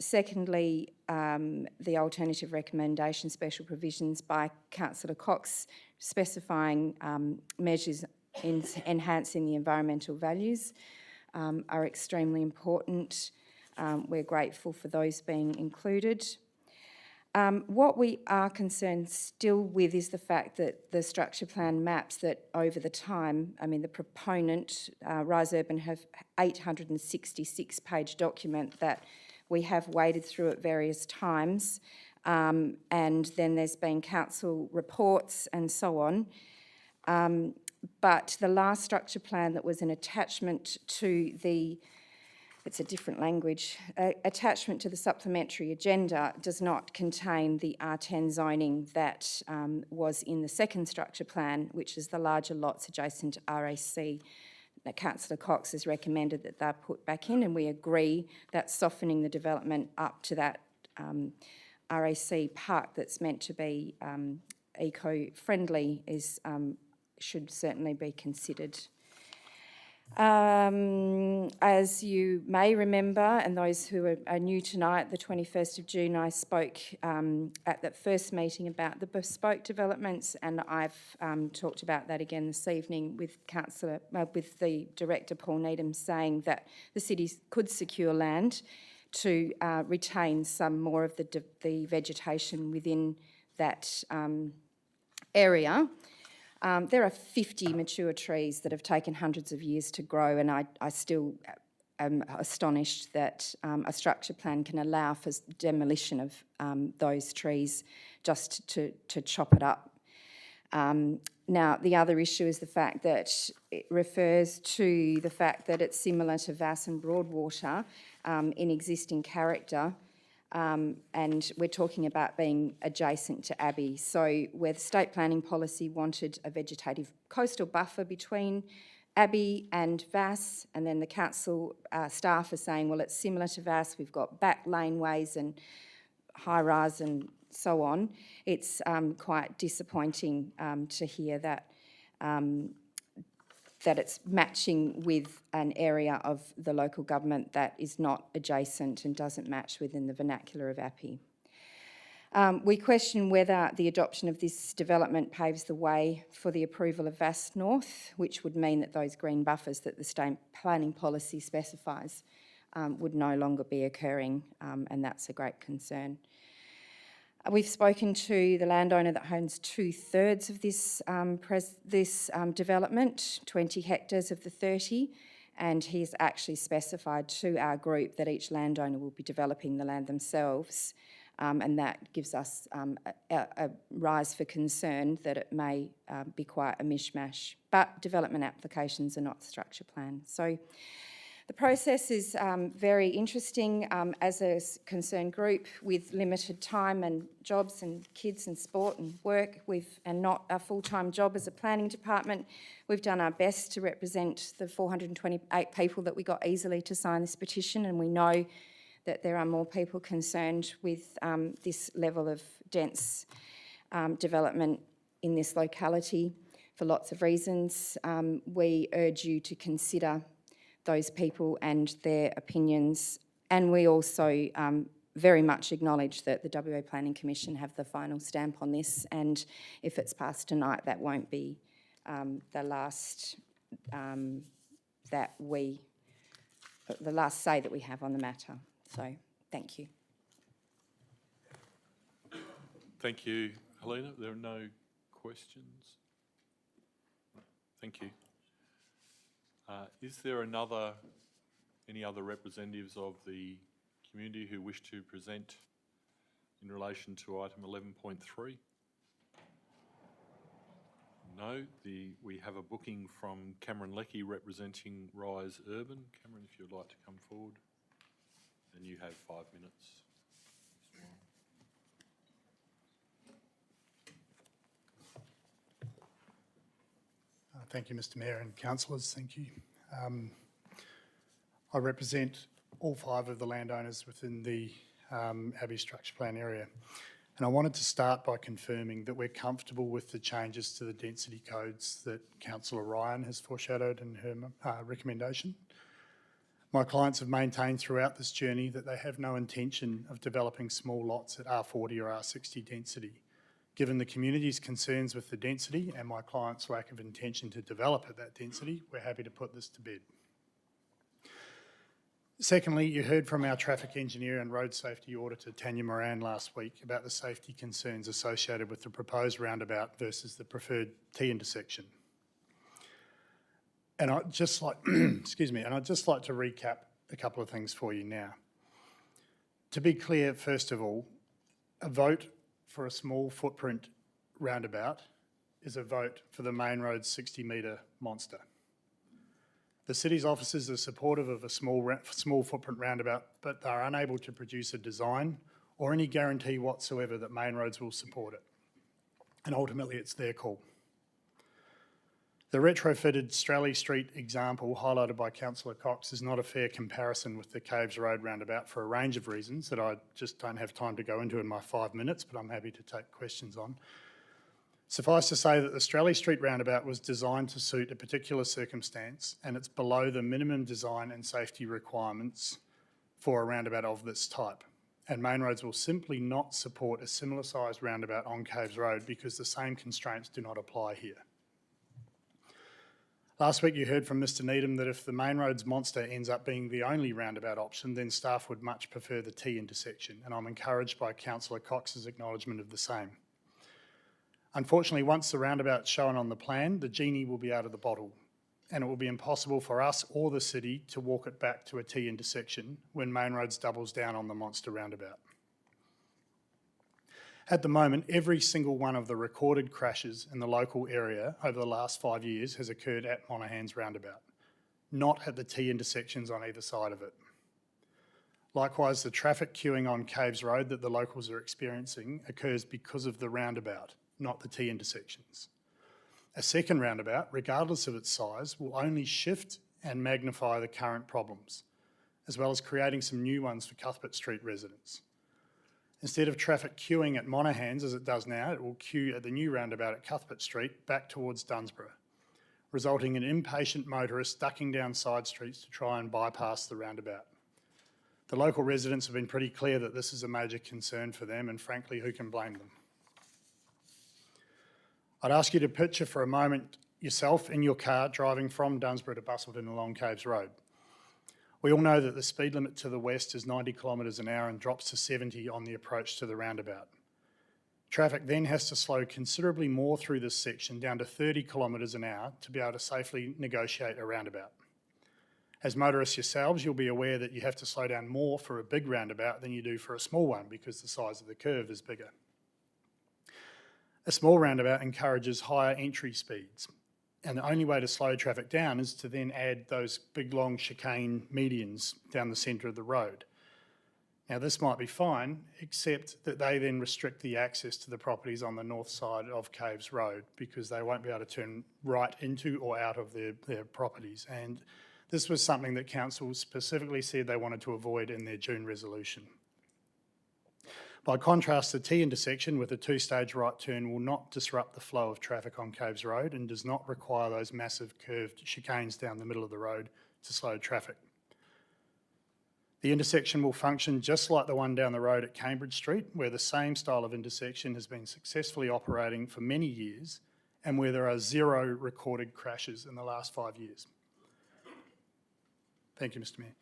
Secondly, the alternative recommendation special provisions by Councillor Cox specifying measures in enhancing the environmental values are extremely important. We're grateful for those being included. What we are concerned still with is the fact that the structure plan maps that over the time, I mean the proponent, Rise Urban, have 866-page document that we have waded through at various times, and then there's been council reports and so on. But the last structure plan that was an attachment to the it's a different language, attachment to the supplementary agenda does not contain the R10 zoning that was in the second structure plan, which is the larger lots adjacent to RAC. Councillor Cox has recommended that they're put back in, and we agree that softening the development up to that RAC park that's meant to be eco-friendly should certainly be considered. As you may remember, and those who are new tonight, the 21st of June, I spoke at that first meeting about the bespoke developments, and I've talked about that again this evening with with the Director Paul Needham, saying that the city could secure land to retain some more of the vegetation within that area. There are 50 mature trees that have taken hundreds of years to grow, and I still am astonished that a structure plan can allow for demolition of those trees just to chop it up. Now, the other issue is the fact that it refers to the fact that it's similar to Vass and Broadwater in existing character, and we're talking about being adjacent to Abbey. So where the state planning policy wanted a vegetative coastal buffer between Abbey and Vass, and then the council staff are saying, well, it's similar to Vass, we've got back laneways and high-rise and so on. It's quite disappointing to hear that that it's matching with an area of the local government that is not adjacent and doesn't match within the vernacular of API. We question whether the adoption of this development paves the way for the approval of Vass North, which would mean that those green buffers that the state planning policy specifies would no longer be occurring, and that's a great concern. We've spoken to the landowner that owns 2/3 of this development, 20 hectares of the 30, and he's actually specified to our group that each landowner will be developing the land themselves, and that gives us a rise for concern that it may be quite a mishmash. But development applications are not structure plans. So the process is very interesting as a concerned group with limited time and jobs and kids and sport and work, and not a full-time job as a planning department. We've done our best to represent the 428 people that we got easily to sign this petition, and we know that there are more people concerned with this level of dense development in this locality for lots of reasons. We urge you to consider those people and their opinions, and we also very much acknowledge that the WA Planning Commission have the final stamp on this, and if it's passed tonight, that won't be the last say that we have on the matter. So, thank you. Thank you, Helena. There are no questions. Thank you. Is there any other representatives of the community who wish to present in relation to item 11.3? No. We have a booking from Cameron Leckie representing Rise Urban. Cameron, if you'd like to come forward, and you have 5 minutes. Thank you, Mr Mayor and councillors. Thank you. I represent all 5 of the landowners within the Abbey Structure Plan area. And I wanted to start by confirming that we're comfortable with the changes to the density codes that Councillor Ryan has foreshadowed in her recommendation. My clients have maintained throughout this journey that they have no intention of developing small lots at R40 or R60 density. Given the community's concerns with the density and my client's lack of intention to develop at that density, we're happy to put this to bed. Secondly, you heard from our traffic engineer and road safety auditor, Tanya Moran, last week about the safety concerns associated with the proposed roundabout versus the preferred T intersection. And I'd just like, excuse me, and I'd just like to recap a couple of things for you now. To be clear, first of all, a vote for a small footprint roundabout is a vote for the main road's 60-metre monster. The city's officers are supportive of a small footprint roundabout, but they're unable to produce a design or any guarantee whatsoever that main roads will support it. And ultimately, it's their call. The retrofitted Straley Street example highlighted by Councillor Cox is not a fair comparison with the Caves Road roundabout for a range of reasons that I just don't have time to go into in my 5 minutes, but I'm happy to take questions on. Suffice to say that the Straley Street roundabout was designed to suit a particular circumstance, and it's below the minimum design and safety requirements for a roundabout of this type. And main roads will simply not support a similar sized roundabout on Caves Road because the same constraints do not apply here. Last week you heard from Mr Needham that if the main road's monster ends up being the only roundabout option, then staff would much prefer the T intersection, and I'm encouraged by Councillor Cox's acknowledgement of the same. Unfortunately, once the roundabout's shown on the plan, the genie will be out of the bottle. and it will be impossible for us or the city to walk it back to a T intersection when Main Roads doubles down on the monster roundabout. At the moment, every single one of the recorded crashes in the local area over the last 5 years has occurred at Monaghan's roundabout, not at the T intersections on either side of it. Likewise, the traffic queuing on Caves Road that the locals are experiencing occurs because of the roundabout, not the T intersections. A second roundabout, regardless of its size, will only shift and magnify the current problems, as well as creating some new ones for Cuthbert Street residents. Instead of traffic queuing at Monaghan's as it does now, it will queue at the new roundabout at Cuthbert Street back towards Dunsborough, resulting in impatient motorists ducking down side streets to try and bypass the roundabout. The local residents have been pretty clear that this is a major concern for them, and frankly, who can blame them? I'd ask you to picture for a moment yourself in your car driving from Dunsborough to Busselton along Caves Road. We all know that the speed limit to the west is 90 kilometres an hour and drops to 70 on the approach to the roundabout. Traffic then has to slow considerably more through this section down to 30 kilometres an hour to be able to safely negotiate a roundabout. As motorists yourselves, you'll be aware that you have to slow down more for a big roundabout than you do for a small one because the size of the curve is bigger. A small roundabout encourages higher entry speeds, and the only way to slow traffic down is to then add those big long chicane medians down the centre of the road. Now this might be fine, except that they then restrict the access to the properties on the north side of Caves Road because they won't be able to turn right into or out of their properties. And this was something that council specifically said they wanted to avoid in their June resolution. By contrast, the T intersection with a two-stage right turn will not disrupt the flow of traffic on Caves Road and does not require those massive curved chicanes down the middle of the road to slow traffic. The intersection will function just like the one down the road at Cambridge Street, where the same style of intersection has been successfully operating for many years and where there are 0 recorded crashes in the last 5 years. Thank you, Mr. Mayor.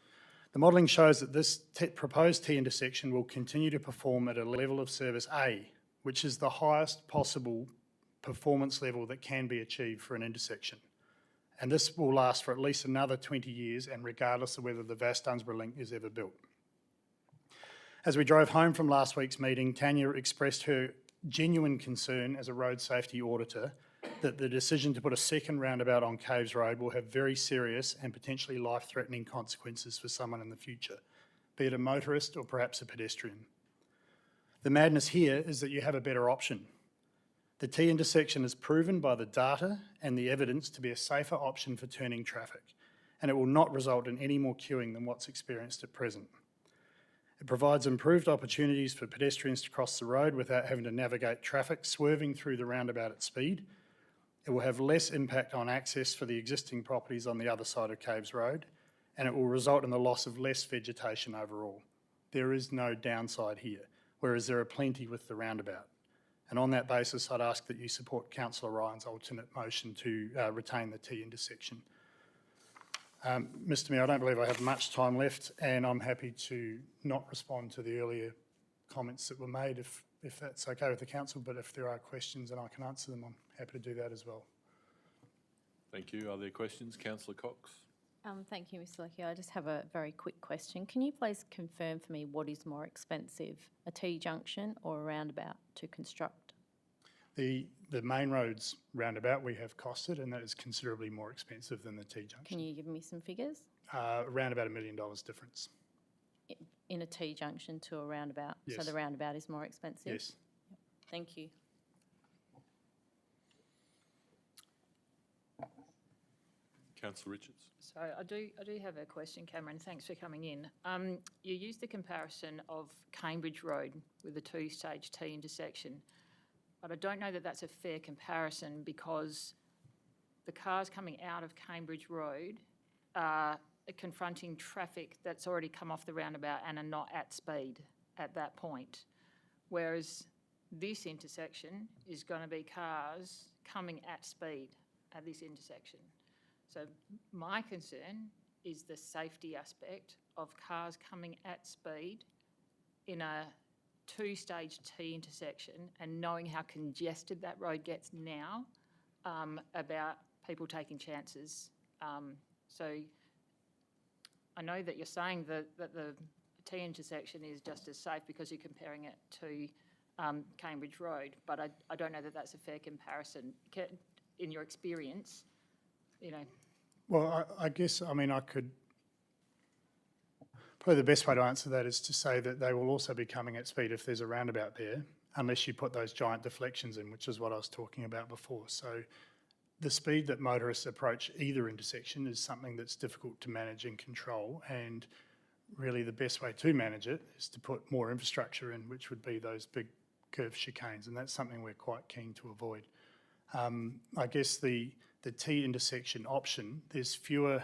The modelling shows that this proposed T intersection will continue to perform at a level of service A, which is the highest possible performance level that can be achieved for an intersection. And this will last for at least another 20 years and regardless of whether the Vass-Dunsborough link is ever built. As we drove home from last week's meeting, Tanya expressed her genuine concern as a road safety auditor that the decision to put a second roundabout on Caves Road will have very serious and potentially life-threatening consequences for someone in the future, be it a motorist or perhaps a pedestrian. The madness here is that you have a better option. The T intersection is proven by the data and the evidence to be a safer option for turning traffic, and it will not result in any more queuing than what's experienced at present. It provides improved opportunities for pedestrians to cross the road without having to navigate traffic swerving through the roundabout at speed. It will have less impact on access for the existing properties on the other side of Caves Road, and it will result in the loss of less vegetation overall. There is no downside here, whereas there are plenty with the roundabout. And on that basis, I'd ask that you support Councillor Ryan's alternate motion to retain the T intersection. Mr. Mayor, I don't believe I have much time left, and I'm happy to not respond to the earlier comments that were made if that's okay with the council, but if there are questions and I can answer them, I'm happy to do that as well. Thank you. Are there questions? Councillor Cox. Thank you, Mr. Leckie. I just have a very quick question. Can you please confirm for me what is more expensive, a T-junction or a roundabout to construct? The main roads roundabout we have costed, and that is considerably more expensive than the T-junction. Can you give me some figures? Around about $1 million difference. In a T-junction to a roundabout? Yes. So the roundabout is more expensive? Yes. Thank you. Councillor Richards. So I do have a question, Cameron. Thanks for coming in. You used the comparison of Cambridge Road with the two-stage T intersection, but I don't know that that's a fair comparison because the cars coming out of Cambridge Road are confronting traffic that's already come off the roundabout and are not at speed at that point, whereas this intersection is going to be cars coming at speed at this intersection. So my concern is the safety aspect of cars coming at speed in a two-stage T intersection and knowing how congested that road gets now about people taking chances So I know that you're saying that the T intersection is just as safe because you're comparing it to Cambridge Road, but I don't know that that's a fair comparison. In your experience, you know. Well, I guess, I mean, I could, probably the best way to answer that is to say that they will also be coming at speed if there's a roundabout there, unless you put those giant deflections in, which is what I was talking about before. So the speed that motorists approach either intersection is something that's difficult to manage and control, and really the best way to manage it is to put more infrastructure in, which would be those big curved chicanes, and that's something we're quite keen to avoid. I guess the T intersection option, there's fewer,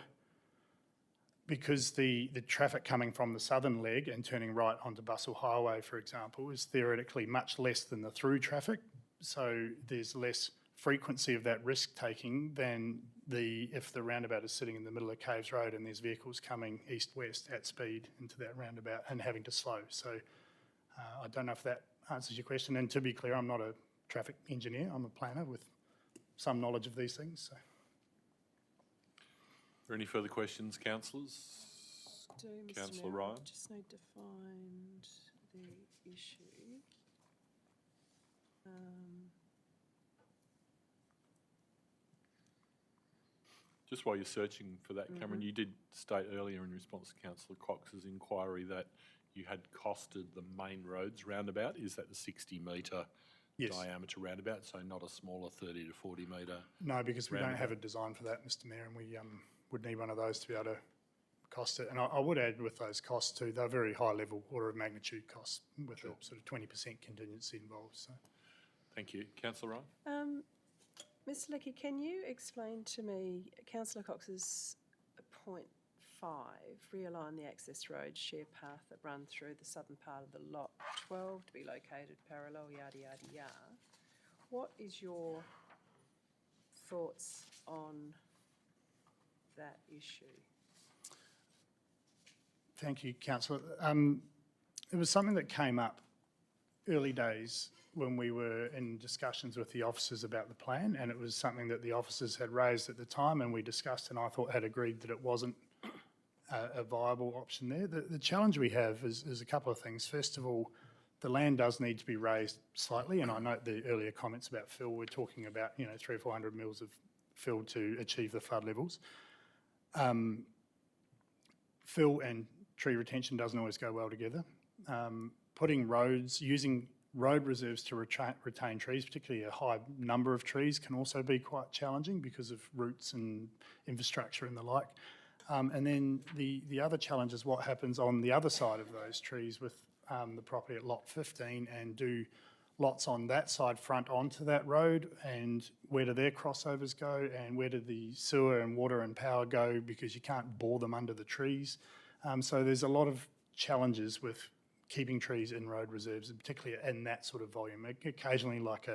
because the traffic coming from the southern leg and turning right onto Busselton Highway, for example, is theoretically much less than the through traffic. So there's less frequency of that risk taking than if the roundabout is sitting in the middle of Caves Road and there's vehicles coming east-west at speed into that roundabout and having to slow. So I don't know if that answers your question. And to be clear, I'm not a traffic engineer. I'm a planner with some knowledge of these things. So. Are there any further questions, councillors? Councillor Ryan? I just need to find the issue. Just while you're searching for that, Cameron, you did state earlier in response to Councillor Cox's inquiry that you had costed the main roads roundabout. Is that the 60-metre diameter roundabout, so not a smaller 30 to 40 metre? No, because we don't have a design for that, Mr Mayor, and we would need one of those to be able to cost it. And I would add with those costs too, they're very high level order of magnitude costs with a sort of 20% contingency involved. So. Thank you. Councillor Ryan? Mr Lecky, can you explain to me Councillor Cox's point 5, realign the access road share path that run through the southern part of the lot 12 to be located parallel, yada, yada, yada. What is your thoughts on that issue? Thank you, Councillor. It was something that came up early days when we were in discussions with the officers about the plan, and it was something that the officers had raised at the time and we discussed, and I thought had agreed that it wasn't a viable option there. The challenge we have is a couple of things. First of all, the land does need to be raised slightly, and I note the earlier comments about fill. We're talking about 300 or 400 mils of fill to achieve the flood levels. Fill and tree retention doesn't always go well together. Putting roads, using road reserves to retain trees, particularly a high number of trees, can also be quite challenging because of roots and infrastructure and the like. And then the other challenge is what happens on the other side of those trees with the property at lot 15, and do lots on that side front onto that road, and where do their crossovers go, and where do the sewer and water and power go, because you can't bore them under the trees. So there's a lot of challenges with keeping trees in road reserves, and particularly in that sort of volume. Occasionally, like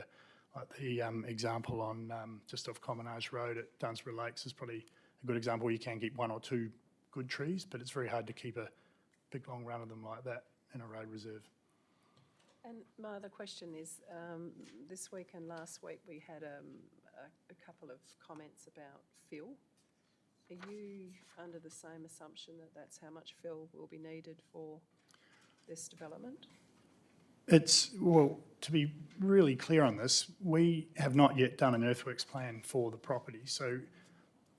the example on just off Commonage Road at Dunsborough Lakes is probably a good example where you can keep one or two good trees, but it's very hard to keep a big long run of them like that in a road reserve. And my other question is, this week and last week we had a couple of comments about fill. Are you under the same assumption that that's how much fill will be needed for this development? Well, to be really clear on this, we have not yet done an earthworks plan for the property, so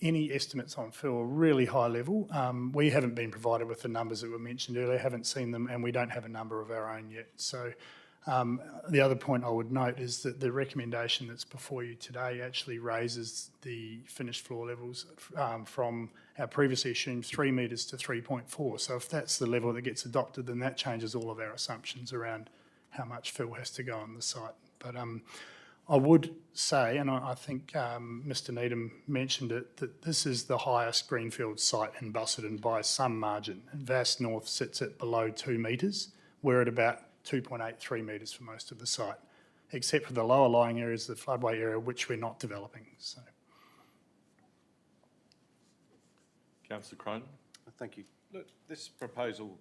any estimates on fill are really high level. We haven't been provided with the numbers that were mentioned earlier, haven't seen them, and we don't have a number of our own yet. So the other point I would note is that the recommendation that's before you today actually raises the finished floor levels from our previously assumed 3 metres to 3.4. So if that's the level that gets adopted, then that changes all of our assumptions around how much fill has to go on the site. But I would say, and I think Mr Needham mentioned it, that this is the highest greenfield site in Busselton by some margin. And Vass North sits at below 2 metres. We're at about 2.83 metres for most of the site, except for the lower lying areas of the floodway area, which we're not developing. So. Councillor Cronin? Thank you. Look, this proposal,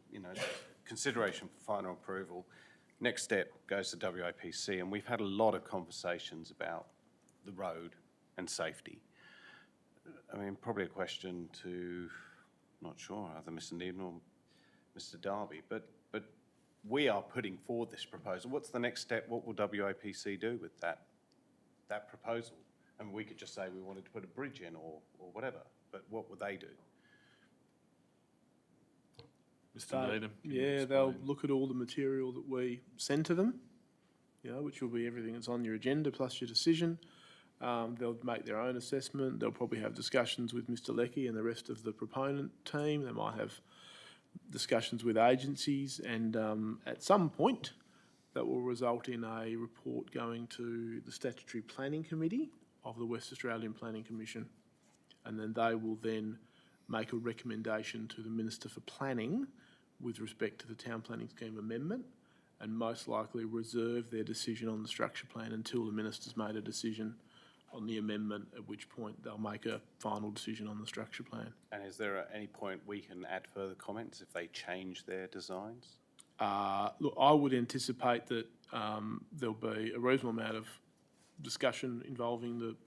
consideration for final approval, next step goes to WAPC, and we've had a lot of conversations about the road and safety. I mean, probably a question to, not sure, either Mr. Needham or Mr. Darby, but we are putting forward this proposal. What's the next step? What will WAPC do with that proposal? And we could just say we wanted to put a bridge in or whatever, but what would they do? Mr. Needham? can you Yeah, they'll explain? look at all the material that we send to them, you know, which will be everything that's on your agenda plus your decision. They'll make their own assessment. They'll probably have discussions with Mr. Leckie and the rest of the proponent team. They might have discussions with agencies, and at some point that will result in a report going to the Statutory Planning Committee of the West Australian Planning Commission, and then they will then make a recommendation to the Minister for Planning with respect to the Town Planning Scheme amendment, and most likely reserve their decision on the structure plan until the Minister's made a decision on the amendment, at which point they'll make a final decision on the structure plan. And is there at any point we can add further comments if they change their designs? Look, I would anticipate that there'll be a reasonable amount of discussion involving the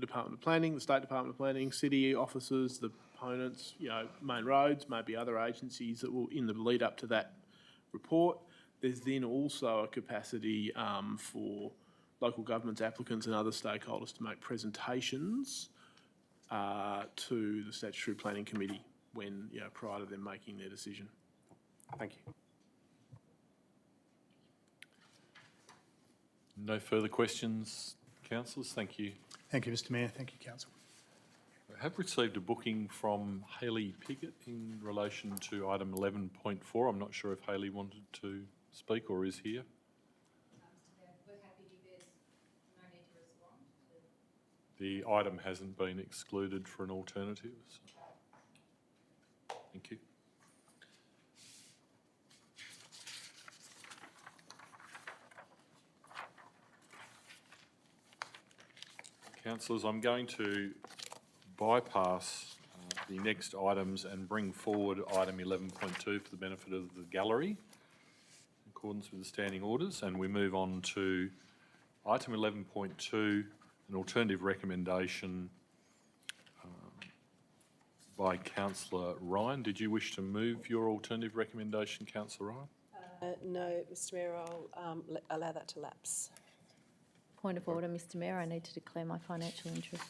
Department of Planning, the State Department of Planning, city officers, the opponents, you know, Main Roads, maybe other agencies that will, in the lead up to that report. There's then also a capacity for local governments, applicants and other stakeholders to make presentations to the Statutory Planning Committee when, you know, prior to them making their decision. Thank you. No further questions, councillors? Thank you. Thank you, Mr Mayor. Thank you, Council. I have received a booking from Hayley Pickett in relation to item 11.4. I'm not sure if Hayley wanted to speak or is here. The item hasn't been excluded for an alternative. So. Thank you. Councillors, I'm going to bypass the next items and bring forward item 11.2 for the benefit of the gallery, in accordance with the standing orders, and we move on to item 11.2, an alternative recommendation by Councillor Ryan. Did you wish to move your alternative recommendation, Councillor Ryan? No, Mr Mayor, I'll allow that to lapse. Point of order, Mr Mayor, I need to declare my financial interest.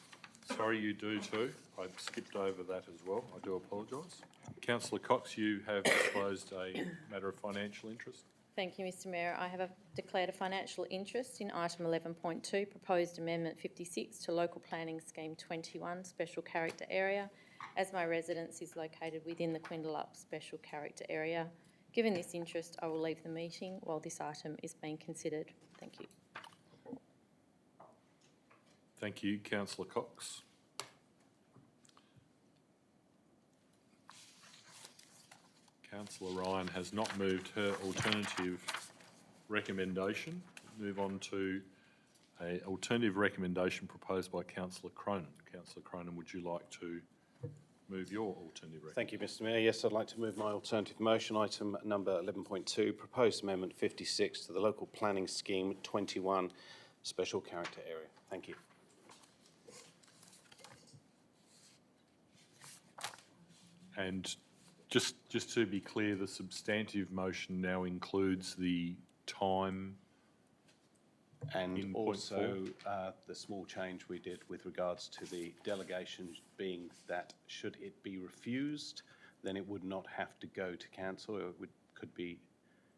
Sorry, you do too. I skipped over that as well. I do apologise. Councillor Cox, you have disclosed a matter of financial interest. Thank you, Mr Mayor. I have declared a financial interest in item 11.2, proposed amendment 56 to local planning scheme 21, special character area, as my residence is located within the Quindalup special character area. Given this interest, I will leave the meeting while this item is being considered. Thank you. Thank you, Councillor Cox. Councillor Ryan has not moved her alternative recommendation. Move on to an alternative recommendation proposed by Councillor Cronin. Councillor Cronin, would you like to move your alternative recommendation? Thank you, Mr Mayor. Yes, I'd like to move my alternative motion, item number 11.2, proposed amendment 56 to the local planning scheme 21, special character area. Thank you. And just to be clear, the substantive motion now includes the time And in point also the small change we did with regards to the delegation being that should it be refused, then it would not have to go to council. It could be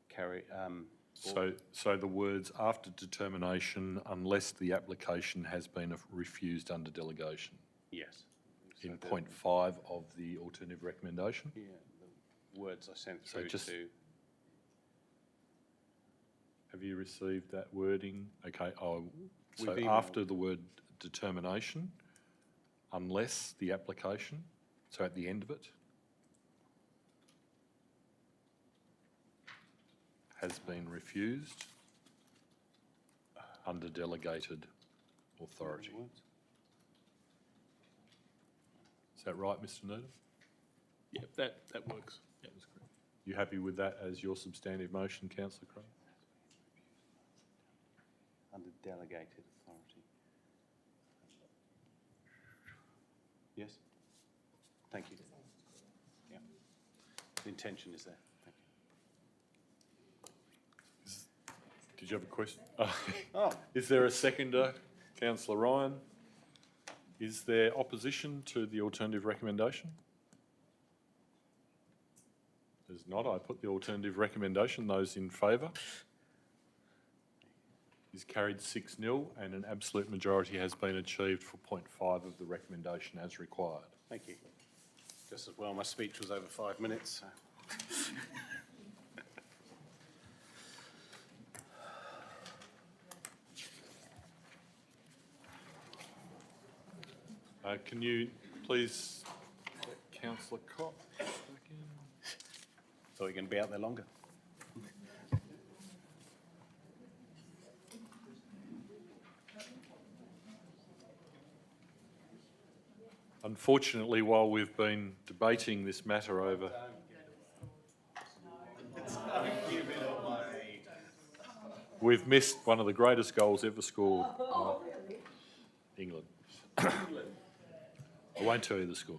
carried. So the words after determination unless the application has been refused under delegation. Yes. In point 5 of the alternative recommendation. Yeah, the words I sent So through just- to. Have you received that wording? Okay, so We've emailed. after the word determination, unless the application, so at the end of it, has been refused under delegated authority. Is that right, Mr Needham? Yep, that works. Yep, that's correct. You happy with that as your substantive motion, Councillor Cronin? Under delegated authority. Yes? Thank you. Yeah. The intention is there. Thank you. Did you have a question? Oh. Is there a seconder? Councillor Ryan. Is there opposition to the alternative recommendation? There's not. I put the alternative recommendation. Those in favour? Is carried 6-0 and an absolute majority has been achieved for 0.5 of the recommendation as required. Thank you. Just as well, my speech was over 5 minutes. So. Can you please let Councillor Cox back in? Thought you were going to be out there longer. Unfortunately, while we've been debating this matter over... We've missed one of the greatest goals ever scored in England. I won't tell you the score.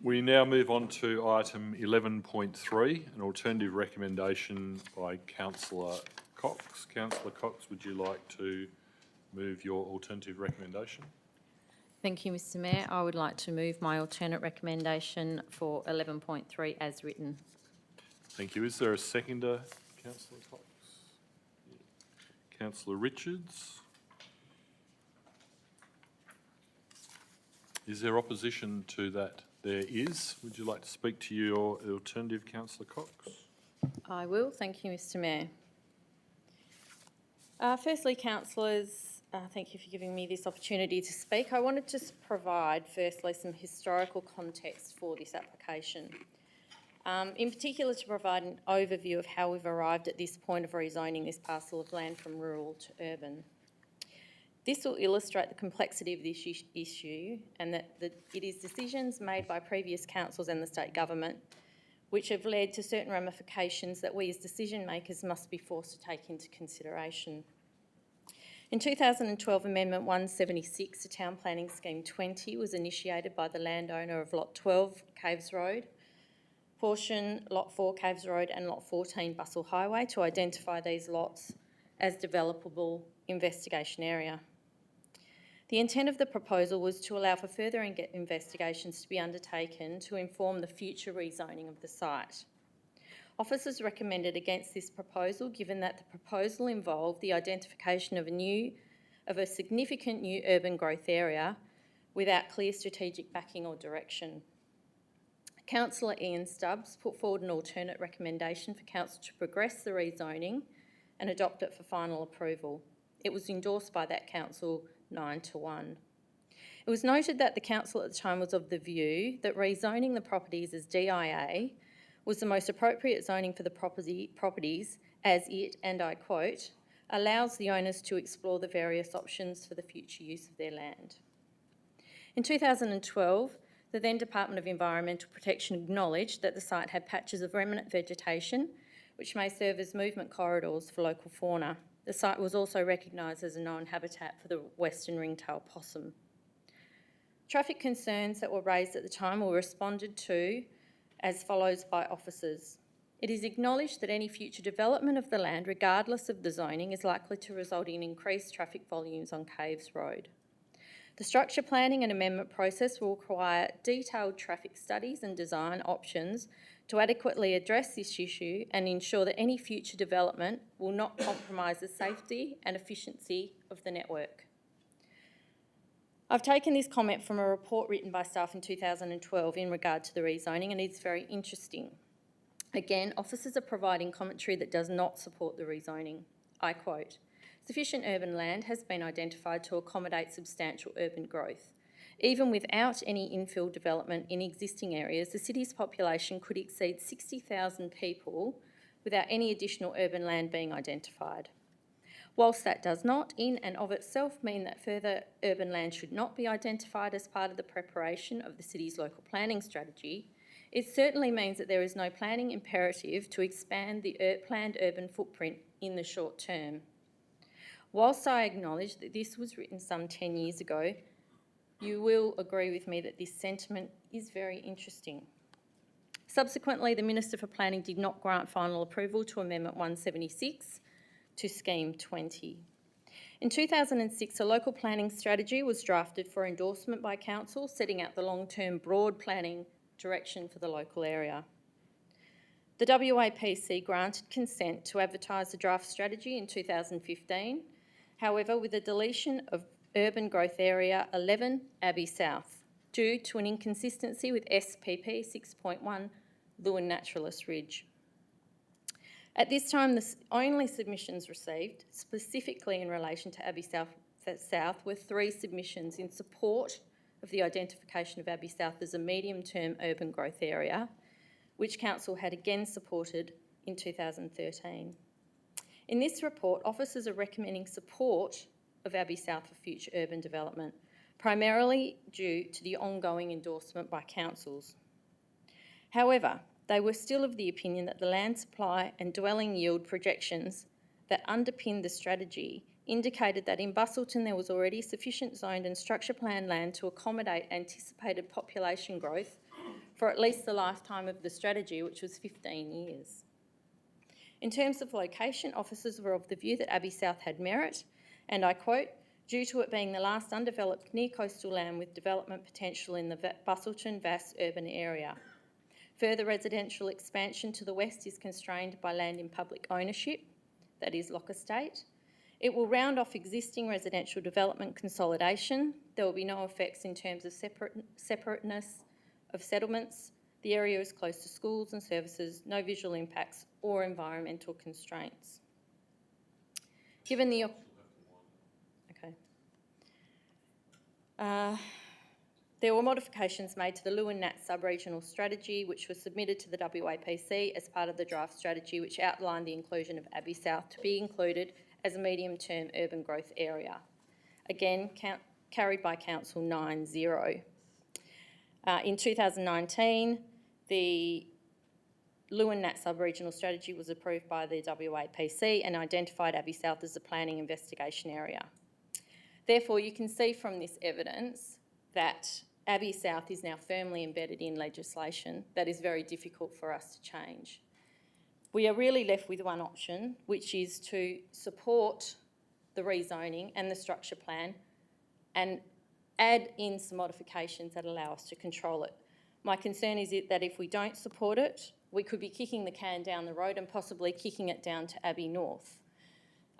We now move on to item 11.3, an alternative recommendation by Councillor Cox. Councillor Cox, would you like to move your alternative recommendation? Thank you, Mr Mayor. I would like to move my alternate recommendation for 11.3 as written. Thank you. Is there a seconder, Councillor Cox? Councillor Richards? Is there opposition to that? There is. Would you like to speak to your alternative, Councillor Cox? I will. Thank you, Mr Mayor. Firstly, councillors, thank you for giving me this opportunity to speak. I wanted to provide, firstly, some historical context for this application. In particular, to provide an overview of how we've arrived at this point of rezoning this parcel of land from rural to urban. This will illustrate the complexity of this issue and that it is decisions made by previous councils and the state government which have led to certain ramifications that we as decision makers must be forced to take into consideration. In 2012, Amendment 176 to Town Planning Scheme 20 was initiated by the landowner of Lot 12, Caves Road, portion Lot 4, Caves Road and Lot 14, Busselton Highway to identify these lots as developable investigation area. The intent of the proposal was to allow for further investigations to be undertaken to inform the future rezoning of the site. Officers recommended against this proposal given that the proposal involved the identification of a significant new urban growth area without clear strategic backing or direction. Councillor Ian Stubbs put forward an alternate recommendation for Council to progress the rezoning and adopt it for final approval. It was endorsed by that Council 9-1. It was noted that the Council at the time was of the view that rezoning the properties as DIA was the most appropriate zoning for the properties as it, and I quote, allows the owners to explore the various options for the future use of their land. In 2012, the then Department of Environmental Protection acknowledged that the site had patches of remnant vegetation which may serve as movement corridors for local fauna. The site was also recognised as a known habitat for the western ringtail possum. Traffic concerns that were raised at the time were responded to as follows by officers. It is acknowledged that any future development of the land, regardless of the zoning, is likely to result in increased traffic volumes on Caves Road. The structure planning and amendment process will require detailed traffic studies and design options to adequately address this issue and ensure that any future development will not compromise the safety and efficiency of the network. I've taken this comment from a report written by staff in 2012 in regard to the rezoning, and it's very interesting. Again, officers are providing commentary that does not support the rezoning. I quote, "Sufficient urban land has been identified to accommodate substantial urban growth. Even without any infill development in existing areas, the city's population could exceed 60,000 people without any additional urban land being identified. Whilst that does not, in and of itself, mean that further urban land should not be identified as part of the preparation of the city's local planning strategy, it certainly means that there is no planning imperative to expand the planned urban footprint in the short term. Whilst I acknowledge that this was written some 10 years ago, You will agree with me that this sentiment is very interesting. Subsequently, the Minister for Planning did not grant final approval to Amendment 176 to Scheme 20. In 2006, a local planning strategy was drafted for endorsement by Council, setting out the long-term broad planning direction for the local area. The WAPC granted consent to advertise the draft strategy in 2015, however, with the deletion of Urban Growth Area 11, Abbey South, due to an inconsistency with SPP 6.1, Lewin Naturalist Ridge. At this time, the only submissions received, specifically in relation to Abbey South, were 3 submissions in support of the identification of Abbey South as a medium-term urban growth area, which Council had again supported in 2013. In this report, officers are recommending support of Abbey South for future urban development, primarily due to the ongoing endorsement by councils. However, they were still of the opinion that the land supply and dwelling yield projections that underpinned the strategy indicated that in Busselton there was already sufficient zoned and structure plan land to accommodate anticipated population growth for at least the lifetime of the strategy, which was 15 years. In terms of location, officers were of the view that Abbey South had merit, and I quote, due to it being the last undeveloped near coastal land with development potential in the Busselton Vass urban area. Further residential expansion to the west is constrained by land in public ownership, that is Lock Estate. It will round off existing residential development consolidation. There will be no effects in terms of separateness of settlements. The area is close to schools and services, no visual impacts or environmental constraints. Given the... There were modifications made to the Lewin Nat sub-regional strategy, which was submitted to the WAPC as part of the draft strategy, which outlined the inclusion of Abbey South to be included as a medium-term urban growth area. Again, carried by Council 9-0. In 2019, the Lewin Nat sub-regional strategy was approved by the WAPC and identified Abbey South as a planning investigation area. Therefore, you can see from this evidence that Abbey South is now firmly embedded in legislation that is very difficult for us to change. We are really left with one option, which is to support the rezoning and the structure plan and add in some modifications that allow us to control it. My concern is that if we don't support it, we could be kicking the can down the road and possibly kicking it down to Abbey North.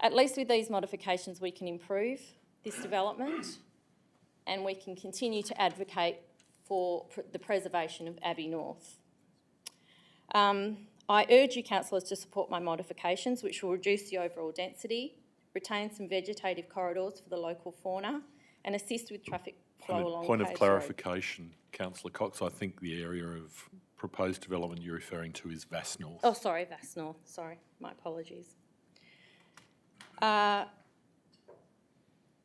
At least with these modifications, we can improve this development and we can continue to advocate for the preservation of Abbey North. I urge you, councillors, to support my modifications, which will reduce the overall density, retain some vegetative corridors for the local fauna, and assist with traffic flow along Point of Caves clarification, Councillor Cox, I think the area of proposed development you're referring to is Vass North. Oh, sorry, Vass North. Sorry, my apologies.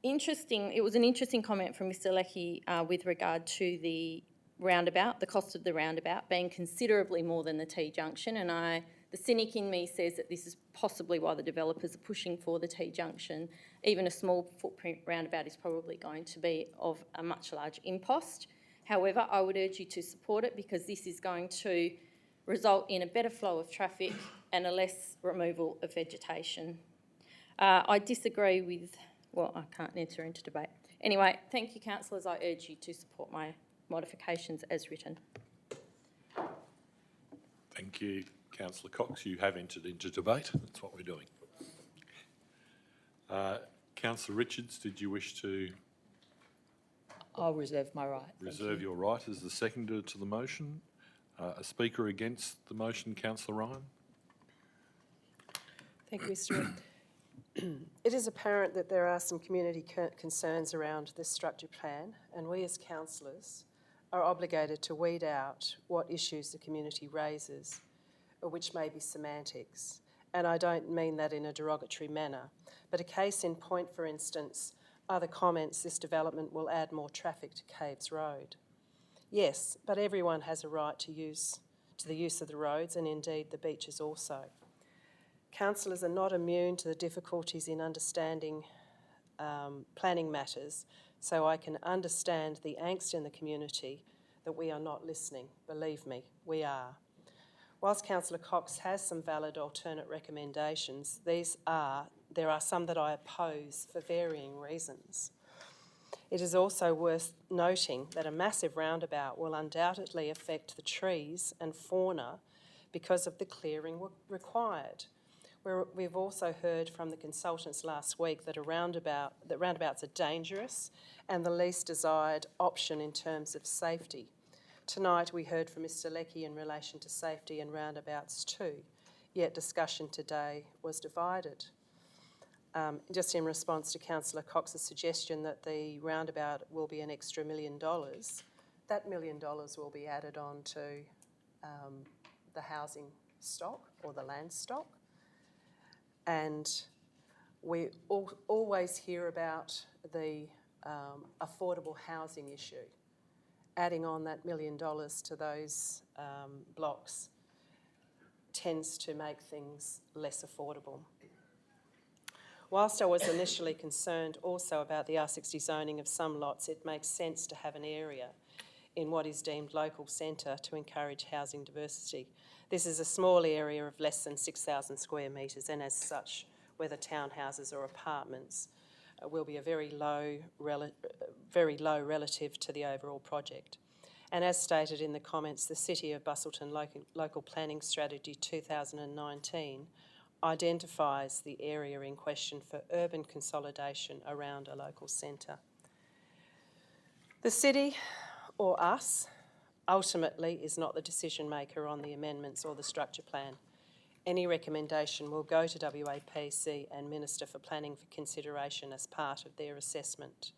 It was an interesting comment from Mr Leckie with regard to the roundabout, the cost of the roundabout being considerably more than the T-junction, and the cynic in me says that this is possibly why the developers are pushing for the T-junction. Even a small footprint roundabout is probably going to be of a much larger impost. However, I would urge you to support it because this is going to result in a better flow of traffic and a less removal of vegetation. I disagree with... Well, I can't enter into debate. Anyway, thank you, councillors. I urge you to support my modifications as written. Thank you, Councillor Cox. You have entered into debate. That's what we're doing. Councillor Richards, did you wish to... I'll reserve my right. Reserve your right as the seconder to the motion. A speaker against the motion, Councillor Ryan. Thank you, Mr Mayor. It is apparent that there are some community concerns around this structure plan, and we as councillors are obligated to weed out what issues the community raises, or which may be semantics. And I don't mean that in a derogatory manner, but a case in point, for instance, are the comments this development will add more traffic to Caves Road. Yes, but everyone has a right to the use of the roads, and indeed the beaches also. Councillors are not immune to the difficulties in understanding planning matters so I can understand the angst in the community that we are not listening. Believe me, we are. Whilst Councillor Cox has some valid alternate recommendations, there are some that I oppose for varying reasons. It is also worth noting that a massive roundabout will undoubtedly affect the trees and fauna because of the clearing required. We've also heard from the consultants last week that roundabouts are dangerous and the least desired option in terms of safety. Tonight we heard from Mr Leckie in relation to safety and roundabouts too, yet discussion today was divided. Just in response to Councillor Cox's suggestion that the roundabout will be an extra $1 million, that $1 million will be added on to the housing stock or the land stock. And we always hear about the affordable housing issue. Adding on that $1 million to those blocks tends to make things less affordable. Whilst I was initially concerned also about the R60 zoning of some lots, it makes sense to have an area in what is deemed local centre to encourage housing diversity. This is a small area of less than 6,000 square metres, and as such, whether townhouses or apartments, will be a very low relative to the overall project. And as stated in the comments, the City of Busselton Local Planning Strategy 2019 identifies the area in question for urban consolidation around a local centre. The city, or us, ultimately is not the decision maker on the amendments or the structure plan. Any recommendation will go to WAPC and Minister for Planning for consideration as part of their assessment.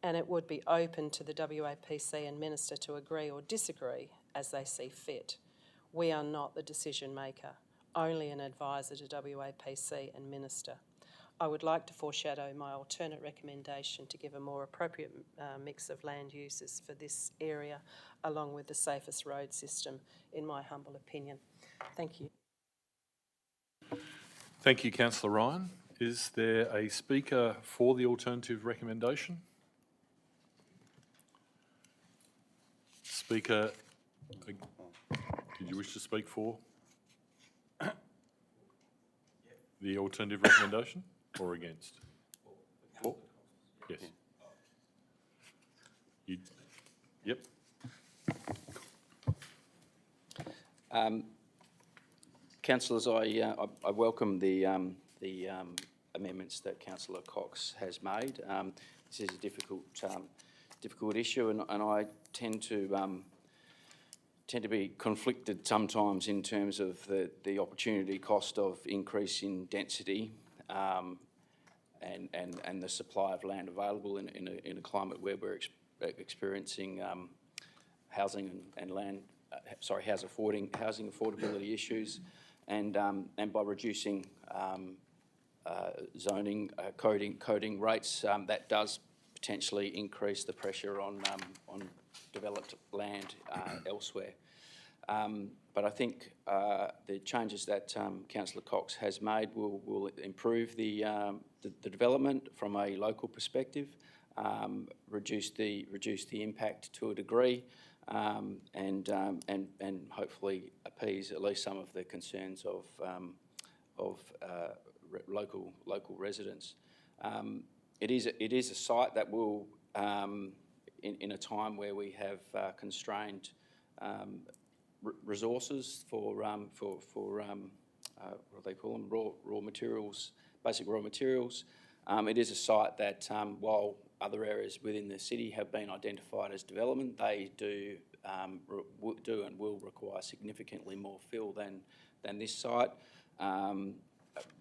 And it would be open to the WAPC and Minister to agree or disagree as they see fit. We are not the decision maker, only an advisor to WAPC and Minister. I would like to foreshadow my alternate recommendation to give a more appropriate mix of land uses for this area, along with the safest road system, in my humble opinion. Thank you. Thank you, Councillor Ryan. Is there a speaker for the alternative recommendation? Speaker, did you wish to speak for the alternative recommendation or against? For? Yes. Yep. Councillors, I welcome the amendments that Councillor Cox has made. This is a difficult issue, and I tend to be conflicted sometimes in terms of the opportunity cost of increase in density and the supply of land available in a climate where we're experiencing housing and land. Housing affordability issues, and by reducing zoning coding rates, that does potentially increase the pressure on developed land elsewhere. But I think the changes that Councillor Cox has made will improve the development from a local perspective, reduce the impact to a degree. And hopefully appease at least some of the concerns of local residents. It is a site that will, in a time where we have constrained resources for what they call them, raw materials, basic raw materials. It is a site that, while other areas within the city have been identified as development, they do and will require significantly more fill than this site,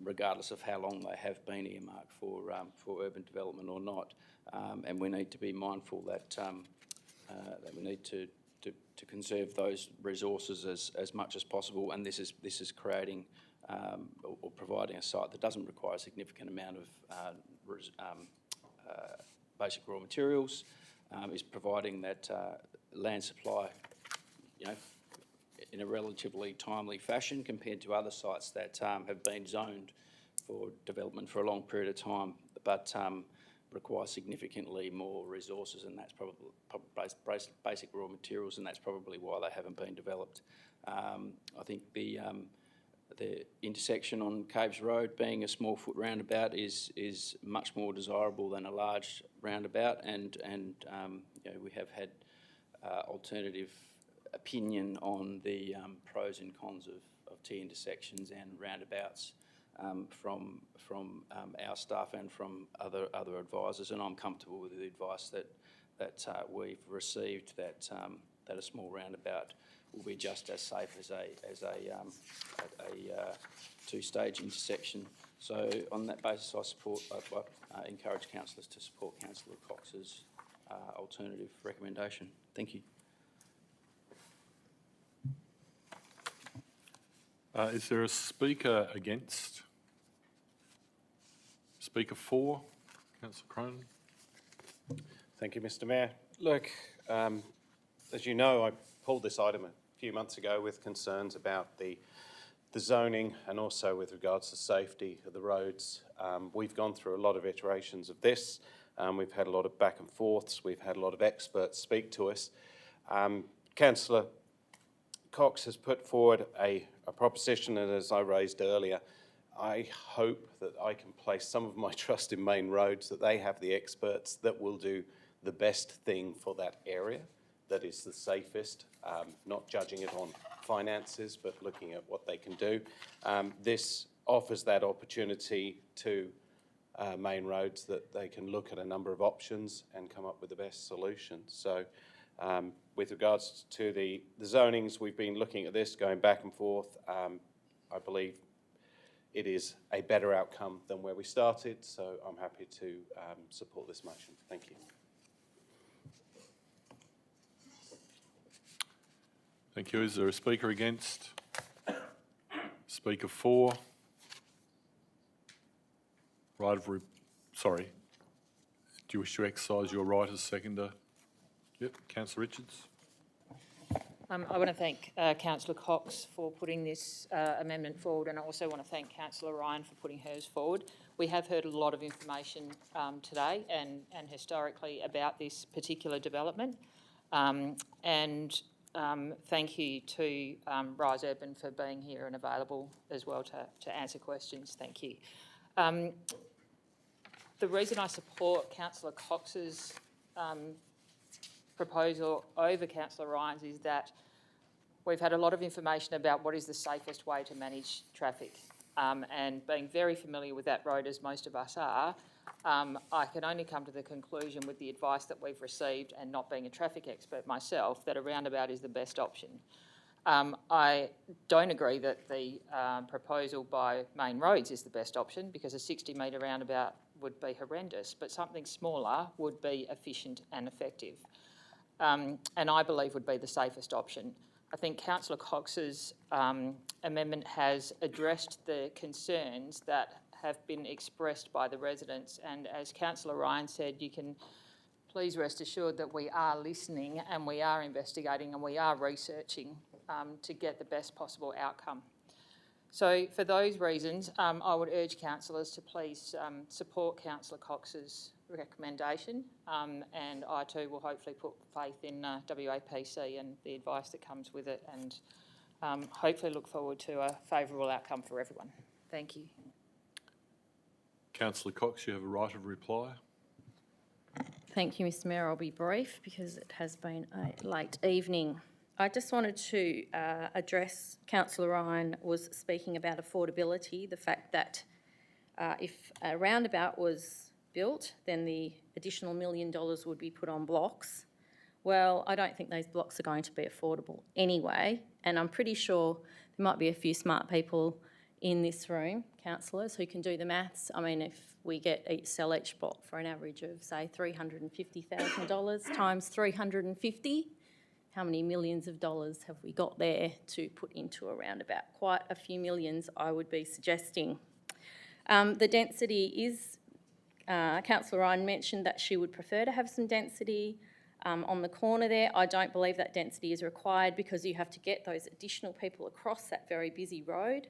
regardless of how long they have been earmarked for urban development or not. And we need to be mindful that we need to conserve those resources as much as possible. And this is creating or providing a site that doesn't require a significant amount of basic raw materials, is providing that land supply, in a relatively timely fashion compared to other sites that have been zoned for development for a long period of time, but require significantly more resources, and that's probably basic raw materials, and that's probably why they haven't been developed. I think the intersection on Caves Road being a small foot roundabout is much more desirable than a large roundabout, and you know, we have had alternative opinion on the pros and cons of T intersections and roundabouts from our staff and from other advisors, and I'm comfortable with the advice that we've received, that a small roundabout will be just as safe as a two-stage intersection. So on that basis, I encourage councillors to support Councillor Cox's alternative recommendation. Thank you. Is there a speaker against? Speaker for, Councillor Cronin. Thank you, Mr. Mayor. Look, as you know, I pulled this item a few months ago with concerns about the zoning and also with regards to safety of the roads. We've gone through a lot of iterations of this. We've had a lot of back and forths. We've had a lot of experts speak to us. Councillor Cox has put forward a proposition, and as I raised earlier, I hope that I can place some of my trust in Main Roads, that they have the experts that will do the best thing for that area, that is the safest, not judging it on finances, but looking at what they can do. This offers that opportunity to Main Roads, that they can look at a number of options and come up with the best solution. So with regards to the zonings, we've been looking at this, going back and forth. I believe it is a better outcome than where we started, so I'm happy to support this motion. Thank you. Thank you. Is there a speaker against? Speaker for? Right of sorry. Do you wish to exercise your right as seconder? Yep, Councillor Richards. I want to thank Councillor Cox for putting this amendment forward, and I also want to thank Councillor Ryan for putting hers forward. We have heard a lot of information today and historically about this particular development, and thank you to Rise Urban for being here and available as well to answer questions. Thank you. The reason I support Councillor Cox's proposal over Councillor Ryan's is that we've had a lot of information about what is the safest way to manage traffic, and being very familiar with that road, as most of us are, I can only come to the conclusion with the advice that we've received, and not being a traffic expert myself, that a roundabout is the best option. I don't agree that the proposal by Main Roads is the best option, because a 60-metre roundabout would be horrendous, but something smaller would be efficient and effective, and I believe would be the safest option. I think Councillor Cox's amendment has addressed the concerns that have been expressed by the residents, and as Councillor Ryan said, you can please rest assured that we are listening and we are investigating and we are researching to get the best possible outcome. So for those reasons, I would urge councillors to please support Councillor Cox's recommendation, and I too will hopefully put faith in WAPC and the advice that comes with it, and hopefully look forward to a favourable outcome for everyone. Thank you. Councillor Cox, you have a right of reply. Thank you, Mr. Mayor. I'll be brief because it has been a late evening. I just wanted to address, Councillor Ryan was speaking about affordability, the fact that if a roundabout was built, then the additional $1 million would be put on blocks. Well, I don't think those blocks are going to be affordable anyway, and I'm pretty sure there might be a few smart people in this room, councillors, who can do the maths. I mean, if we sell each block for an average of, say, $350,000 times 350, how many millions of dollars have we got there to put into a roundabout? Quite a few millions, I would be suggesting. The density is, Councillor Ryan mentioned that she would prefer to have some density on the corner there. I don't believe that density is required, because you have to get those additional people across that very busy road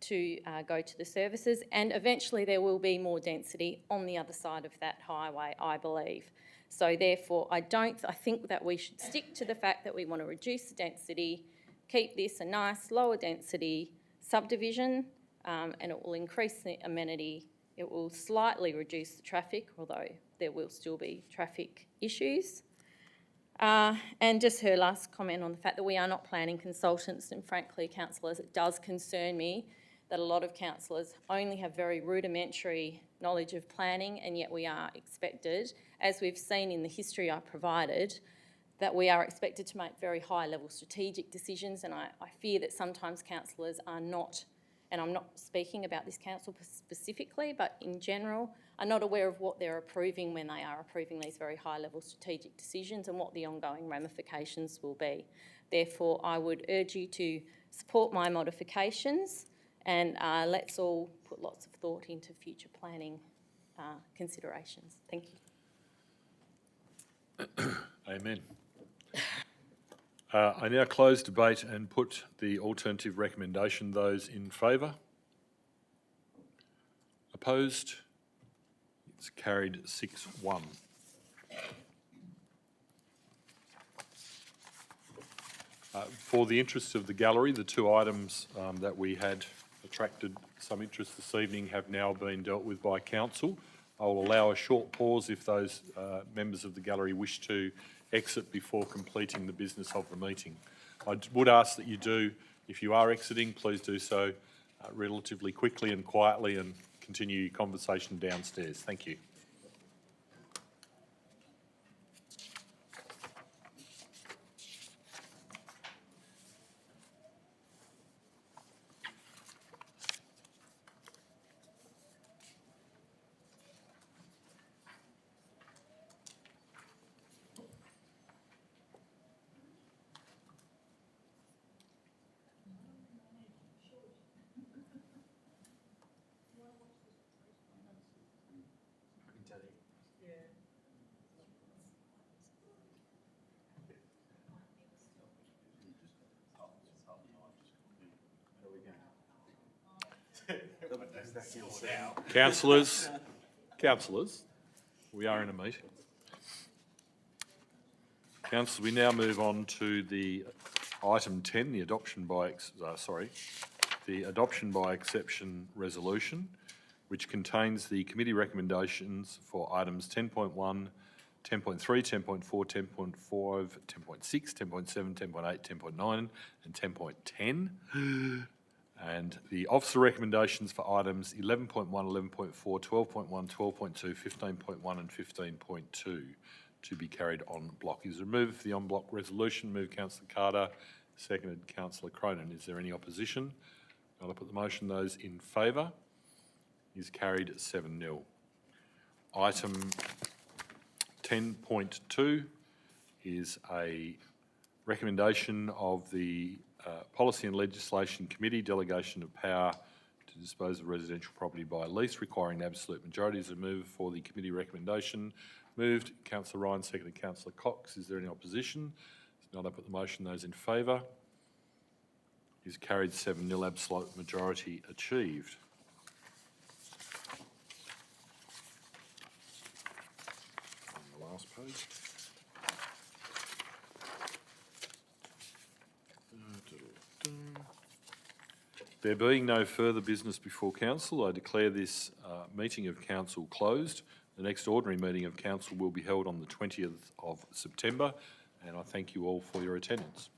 to go to the services, and eventually there will be more density on the other side of that highway, I believe. So therefore, I think that we should stick to the fact that we want to reduce the density, keep this a nice lower density subdivision, and it will increase the amenity. It will slightly reduce the traffic, although there will still be traffic issues. And just her last comment on the fact that we are not planning consultants, and frankly, councillors, it does concern me that a lot of councillors only have very rudimentary knowledge of planning, and yet we are expected, as we've seen in the history I provided, that we are expected to make very high-level strategic decisions, and I fear that sometimes councillors are not, and I'm not speaking about this council specifically, but in general, are not aware of what they're approving when they are approving these very high-level strategic decisions and what the ongoing ramifications will be. Therefore, I would urge you to support my modifications, and let's all put lots of thought into future planning considerations. Thank you. Amen. I now close debate and put the alternative recommendation. Those in favour? Opposed? It's carried 6-1. For the interest of the gallery, the two items that we had attracted some interest this evening have now been dealt with by council. I will allow a short pause if those members of the gallery wish to exit before completing the business of the meeting. I would ask that you do, if you are exiting, please do so relatively quickly and quietly, and continue your conversation downstairs. Thank you. Councillors, we are in a meeting. Councillors, we now move on to the item 10, the adoption by exception resolution, which contains the committee recommendations for items 10.1, 10.3, 10.4, 10.5, 10.6, 10.7, 10.8, 10.9 and 10.10. And the officer recommendations for items 11.1, 11.4, 12.1, 12.2, 15.1 and 15.2 to be carried en bloc. Is removed for the en bloc resolution. Moved Councillor Carter, seconded Councillor Cronin. Is there any opposition? I'll put the motion. Those in favour? Is carried 7-0. Item 10.2 is a recommendation of the Policy and Legislation Committee, delegation of power to dispose of residential property by lease, requiring an absolute majority. Is a move for the committee recommendation. Moved Councillor Ryan, seconded Councillor Cox. Is there any opposition? If not, I put the motion. Those in favour? Is carried 7-0, absolute majority achieved. On the last page. There being no further business before council, I declare this meeting of council closed. The next ordinary meeting of council will be held on the 20th of September, and I thank you all for your attendance.